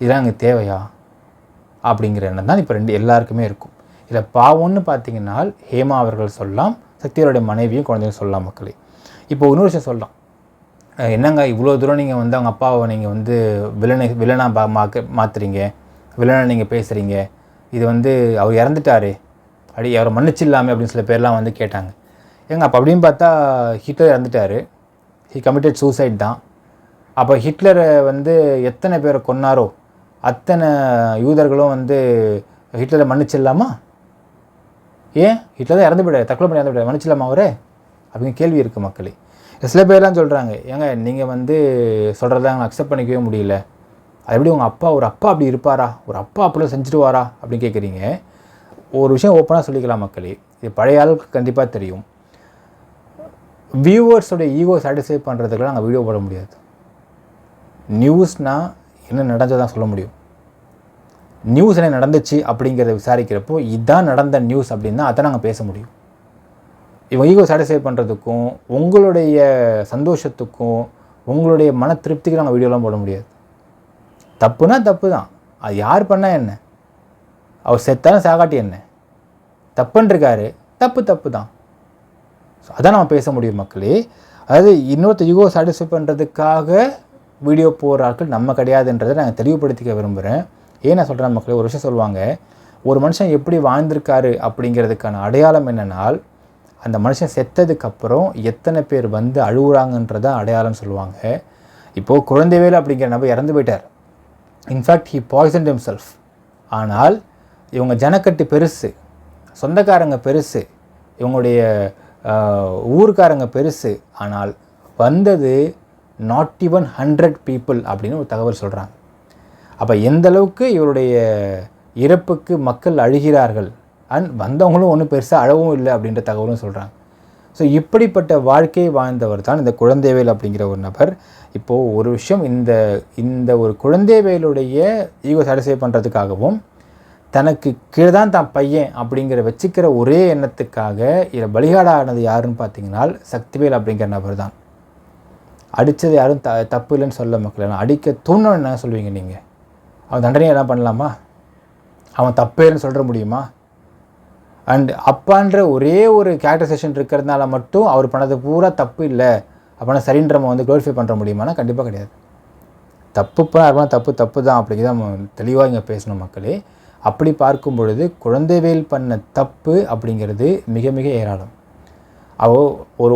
இதெல்லாம் எனக்கு தேவையா அப்படிங்கிற எண்ணம் தான் இப்போ எல்லாருக்குமே இருக்கும். இதில் பாவம்னு பார்த்தீங்கன்னா ஹேமா அவர்கள் சொல்லலாம், சக்தியோடைய மனைவியும் குழந்தையும் சொல்லலாம் மக்களே. இப்போ இன்னொரு விஷயம் சொல்லலாம், என்னங்க இவ்வளோ தூரம் நீங்கள் வந்து அவங்க அப்பாவை நீங்கள் வந்து வில்லனாக மாற்றுறீங்க, வில்லனை நீங்கள் பேசுகிறீங்க, இது வந்து அவர் இறந்துட்டாரு அவரை மன்னிச்சிடலாமே அப்படின்னு சில பேர்லாம் வந்து கேட்டாங்க. ஏங்க அப்போ அப்படின்னு பார்த்தா ஹிட்லர் இறந்துட்டார், ஹி கமிட்டட் சூசைட் தான். அப்போ ஹிட்லரை வந்து எத்தனை பேரை கொன்னாரோ அத்தனை யூதர்களும் வந்து ஹிட்லரை மன்னிச்சிடலாமா? ஏன் ஹிட்லர் தான் இறந்து போயிடாரு, தற்கொலை பண்ணி இறந்து போயிடாரு, மன்னிச்சிடலாமா அவரே அப்படிங்கிற கேள்வி இருக்குது மக்களே. சில பேர்லாம் சொல்கிறாங்க, ஏங்க நீங்கள் வந்து சொல்கிறத நாங்கள் அக்செப்ட் பண்ணிக்கவே முடியல, அது எப்படி உங்கள் அப்பா ஒரு அப்பா அப்படி இருப்பாரா, ஒரு அப்பா அப்படி செஞ்சுடுவாரா அப்படின்னு கேட்குறீங்க. ஒரு விஷயம் ஓப்பனாக சொல்லிக்கலாம் மக்களே, இது பழைய ஆளுக்கு கண்டிப்பாக தெரியும். வியூவர்ஸோடைய ஈகோ சாட்டிஸ்ஃபை பண்ணுறதுக்குலாம் நாங்கள் வீடியோ போட முடியாது. நியூஸ்னால் என்ன நடந்ததான் சொல்ல முடியும். நியூஸ் என்ன நடந்துச்சு அப்படிங்கிறத விசாரிக்கிறப்போ இதுதான் நடந்த நியூஸ் அப்படின்னா அதை நாங்கள் பேச முடியும். இவங்க ஈகோ சாட்டிஸ்ஃபை பண்ணுறதுக்கும் உங்களுடைய சந்தோஷத்துக்கும் உங்களுடைய மன திருப்திக்கு நாங்கள் வீடியோலாம் போட முடியாது. தப்புனா தப்பு தான், அது யார் பண்ணால் என்ன, அவர் செத்தாலும் சாகாட்டி என்ன, தப்புன்றிருக்காரு, தப்பு தான். ஸோ அதான் நம்ம பேச முடியும் மக்களே. அதாவது இன்னொருத்த ஈகோ சாட்டிஸ்ஃபை பண்ணுறதுக்காக வீடியோ போடுற ஆட்கள் நம்ம கிடையாதுன்றதை நாங்கள் தெளிவுபடுத்திக்க விரும்புகிறேன். ஏன் நான் சொல்கிறேன் மக்களே, ஒரு விஷயம் சொல்லுவாங்க, ஒரு மனுஷன் எப்படி வாழ்ந்திருக்காரு அப்படிங்கிறதுக்கான அடையாளம் என்னென்னால், அந்த மனுஷன் செத்ததுக்கப்புறம் எத்தனை பேர் வந்து அழுகுறாங்கன்றத அடையாளம் சொல்லுவாங்க. இப்போது குழந்தைவேல் அப்படிங்கிற நபர் இறந்து போயிட்டார். In fact he poisoned himself. ஆனால் இவங்க ஜனக்கட்டு பெருசு, சொந்தக்காரங்க பெருசு, இவங்களுடைய ஊருக்காரங்க பெருசு. ஆனால் வந்தது நாட் ஈவன் 100 people அப்படின்னு ஒரு தகவல் சொல்கிறாங்க. அப்போ எந்தளவுக்கு இவருடைய இறப்புக்கு மக்கள் அழுகிறார்கள், அண்ட் வந்தவங்களும் ஒன்றும் பெருசாக அழவும் இல்லை அப்படின்ற தகவலும் சொல்கிறாங்க. ஸோ இப்படிப்பட்ட வாழ்க்கையை வாழ்ந்தவர் தான் இந்த குழந்தைவேல் அப்படிங்கிற ஒரு நபர். இப்போது ஒரு விஷயம், இந்த ஒரு குழந்தைவேலுடைய ஈகோ சாட்டிஸ்ஃபை பண்ணுறதுக்காகவும் தனக்கு கீழே தான் தான் பையன் அப்படிங்கிற வச்சுக்கிற ஒரே எண்ணத்துக்காக இதில் பலிகாடானது யாருன்னு பார்த்தீங்கன்னா சக்திவேல் அப்படிங்கிற நபர் தான். அடித்தது யாரும் தப்பு இல்லைன்னு சொல்ல மக்கள். அடிக்க தூண்டணும் என்ன சொல்லுவீங்க நீங்கள்? அவன் தண்டனை எல்லாம் பண்ணலாமா? அவன் தப்பேன்னு சொல்கிற முடியுமா? அண்ட் அப்பான்ற ஒரே ஒரு கேரக்டரைசேஷன் இருக்கிறதுனால மட்டும் அவர் பண்ணது பூரா தப்பு இல்லை அப்படின்னா சரின்ற நம்ம வந்து க்ளோரிஃபை பண்ணுற முடியுமானா கண்டிப்பாக கிடையாது. தப்புப்பா அப்படின்னா தப்பு தான் அப்படிங்கிறத நம்ம தெளிவாக இங்கே பேசணும் மக்களே. அப்படி பார்க்கும் பொழுது குழந்தைவேல் பண்ண தப்பு அப்படிங்கிறது மிக மிக ஏராளம்.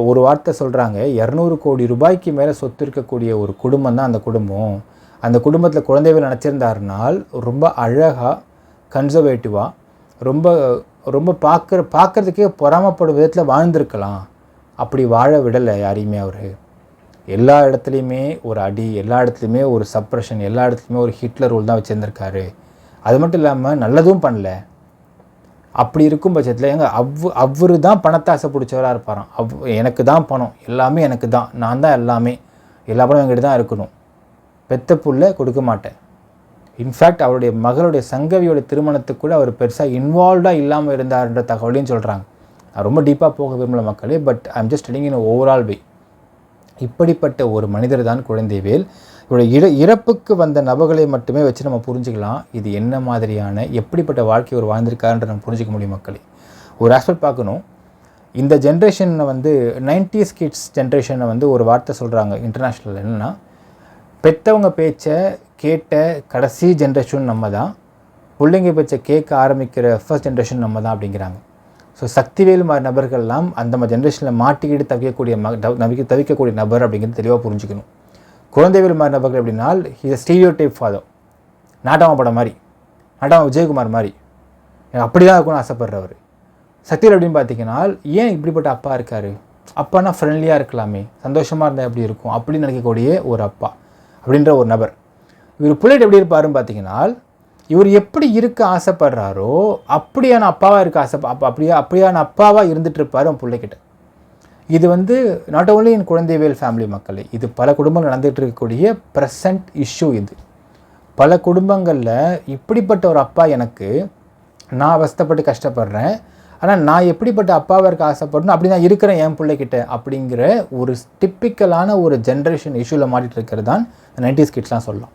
ஒரு வார்த்தை சொல்கிறாங்க, 200 கோடி ரூபாய்க்கு மேலே சொத்து இருக்கக்கூடிய ஒரு குடும்பம் தான் அந்த குடும்பம். அந்த குடும்பத்தில் குழந்தைவேல் நினச்சிருந்தாருனால் ரொம்ப அழகாக, கன்சர்வேட்டிவாக, ரொம்ப ரொம்ப பார்க்குறதுக்கே பொறாமப்படும் விதத்தில் வாழ்ந்திருக்கலாம். அப்படி வாழ விடலை யாரையுமே அவர். எல்லா இடத்துலையுமே ஒரு அடி, எல்லா இடத்துலையுமே ஒரு சப்ரெஷன், எல்லா இடத்துலையுமே ஒரு ஹிட்லர் ரூல் தான் வச்சுருந்துருக்காரு. அது மட்டும் இல்லாமல் நல்லதும் பண்ணல. அப்படி இருக்கும் பட்சத்தில் அவர் தான் பணத்தை ஆசை பிடிச்சவராக இருப்பாராம். எனக்கு தான் பணம், எல்லாமே எனக்கு தான், நான் தான் எல்லாமே, எல்லா பணம் என்கிட்ட தான் இருக்கணும், பெத்த புள்ள கொடுக்க மாட்டேன். இன்ஃபேக்ட் அவருடைய மகளுடைய சங்கவியோட திருமணத்துக்கு கூட அவர் பெருசாக இன்வால்வ்டாக இல்லாமல் இருந்தார்ன்ற தகவலையும் சொல்கிறாங்க. நான் ரொம்ப டீப்பாக போக விரும்பல மக்களே, but I'm just telling in overall way. இப்படிப்பட்ட ஒரு மனிதர் தான் குழந்தைவேல். இவருடைய இறப்புக்கு வந்த நபர்களை மட்டுமே வச்சு நம்ம புரிஞ்சுக்கலாம் இது என்ன மாதிரியான எப்படிப்பட்ட வாழ்க்கை ஒரு வாழ்ந்திருக்காருன்ற நம்ம புரிஞ்சிக்க முடியும் மக்களே. ஒரு ஆஸ்பெக்ட் பார்க்கணும், இந்த ஜென்ரேஷனை வந்து 90s கிட்ஸ் ஜென்ரேஷனை வந்து ஒரு வார்த்தை சொல்கிறாங்க இன்டர்நேஷ்னல். என்னென்னா, பெற்றவங்க பேச்சை கேட்ட கடைசி ஜென்ரேஷன் நம்ம தான், பிள்ளைங்க பேச்சை கேட்க ஆரம்பிக்கிற ஃபர்ஸ்ட் ஜென்ரேஷன் நம்ம தான் அப்படிங்கிறாங்க. ஸோ சக்திவேல் மாதிரி நபர்கள்லாம் அந்த ஜென்ரேஷனில் மாட்டிக்கிட்டு தவிக்கக்கூடிய நபர் அப்படிங்கிறது தெளிவாக புரிஞ்சுக்கணும். குழந்தைவேல் மாதிரி நபர்கள் எப்படின்னா, இது ஸ்டீரியோ டைப் ஃபாதர், நாட்டாம படம் மாதிரி, நாட்டாம விஜயகுமார் மாதிரி, எனக்கு அப்படி தான் இருக்கும்னு ஆசைப்படுறவர். சக்திவேல் அப்படின்னு பார்த்தீங்கன்னா, ஏன் இப்படிப்பட்ட அப்பா இருக்கார்? அப்பானா ஃப்ரெண்ட்லியாக இருக்கலாமே, சந்தோஷமாக இருந்தால் எப்படி இருக்கும் அப்படின்னு நினைக்கக்கூடிய ஒரு அப்பா அப்படின்ற ஒரு நபர். இவர் பிள்ளைட்டு எப்படி இருப்பாருன்னு பார்த்தீங்கன்னா, இவர் எப்படி இருக்க ஆசைப்படுறாரோ அப்படியான அப்பாவாக இருக்க அப்படியான அப்பாவாக இருந்துகிட்டு இருப்பார் அவன் பிள்ளைக்கிட்ட. இது வந்து not only in Kuzhandaivel family மக்களே, இது பல குடும்பங்கள் நடந்துகிட்டு இருக்கக்கூடிய ப்ரெசன்ட் இஷ்யூ. இது பல குடும்பங்களில் இப்படிப்பட்ட ஒரு அப்பா எனக்கு, நான் அவஸ்தைப்பட்டு கஷ்டப்படுறேன், ஆனால் நான் எப்படிப்பட்ட அப்பாவாக இருக்க ஆசைப்படணும், அப்படி நான் இருக்கிறேன் என் பிள்ளைக்கிட்ட அப்படிங்கிற ஒரு டிப்பிக்கலான ஒரு ஜென்ரேஷன் இஷ்யூவில் மாட்டிகிட்டு இருக்கிறது தான் 90s கிட்ஸ்லாம் சொல்லலாம்.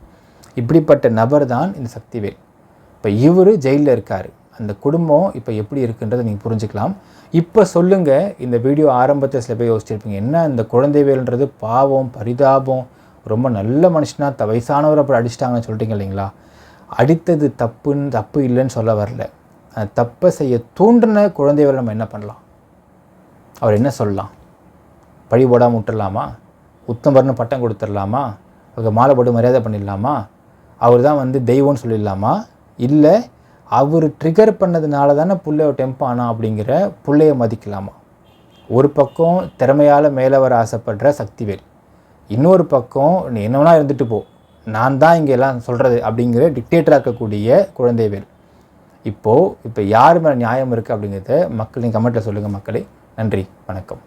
இப்படிப்பட்ட நபர் தான் இந்த சக்திவேல். இப்போ இவர் ஜெயிலில் இருக்கார். அந்த குடும்பம் இப்போ எப்படி இருக்குன்றதை நீங்கள் புரிஞ்சுக்கலாம். இப்போ சொல்லுங்கள், இந்த வீடியோ ஆரம்பத்தில் சில பேர் யோசிச்சிருப்பீங்க, என்ன இந்த குழந்தைவேல்ன்றது பாவம், பரிதாபம், ரொம்ப நல்ல மனுஷனாக வயசானவர் அப்படி அடிச்சிட்டாங்கன்னு சொல்லிட்டீங்க இல்லைங்களா? அடித்தது தப்பு இல்லைன்னு சொல்ல வரல. அந்த தப்பை செய்ய தூண்டின குழந்தைவேல் நம்ம என்ன பண்ணலாம்? அவர் என்ன சொல்லலாம்? பழி போடாமல் விட்டுடலாமா? உத்தமர்னு பட்டம் கொடுத்துடலாமா? அவருக்கு மாலை போட்டு மரியாதை பண்ணிடலாமா? அவர் தான் வந்து தெய்வம்னு சொல்லிடலாமா? இல்லை அவர் ட்ரிகர் பண்ணதுனால தானே பிள்ளைய டெம்ப் ஆனா அப்படிங்கிற பிள்ளைய மதிக்கலாமா? ஒரு பக்கம் திறமையால் மேலே வர ஆசைப்படுற சக்திவேல், இன்னொரு பக்கம் நீ என்ன வேணா இருந்துட்டு போ, நான் தான் இங்கே எல்லாம் சொல்கிறது அப்படிங்கிற டிக்டேட்டராக இருக்கக்கூடிய குழந்தைவேல். இப்போ யார் மேலே நியாயம் இருக்குது அப்படிங்கிறத மக்கள் நீங்கள் கமெண்ட்டில் சொல்லுங்கள் மக்களே. நன்றி, வணக்கம்.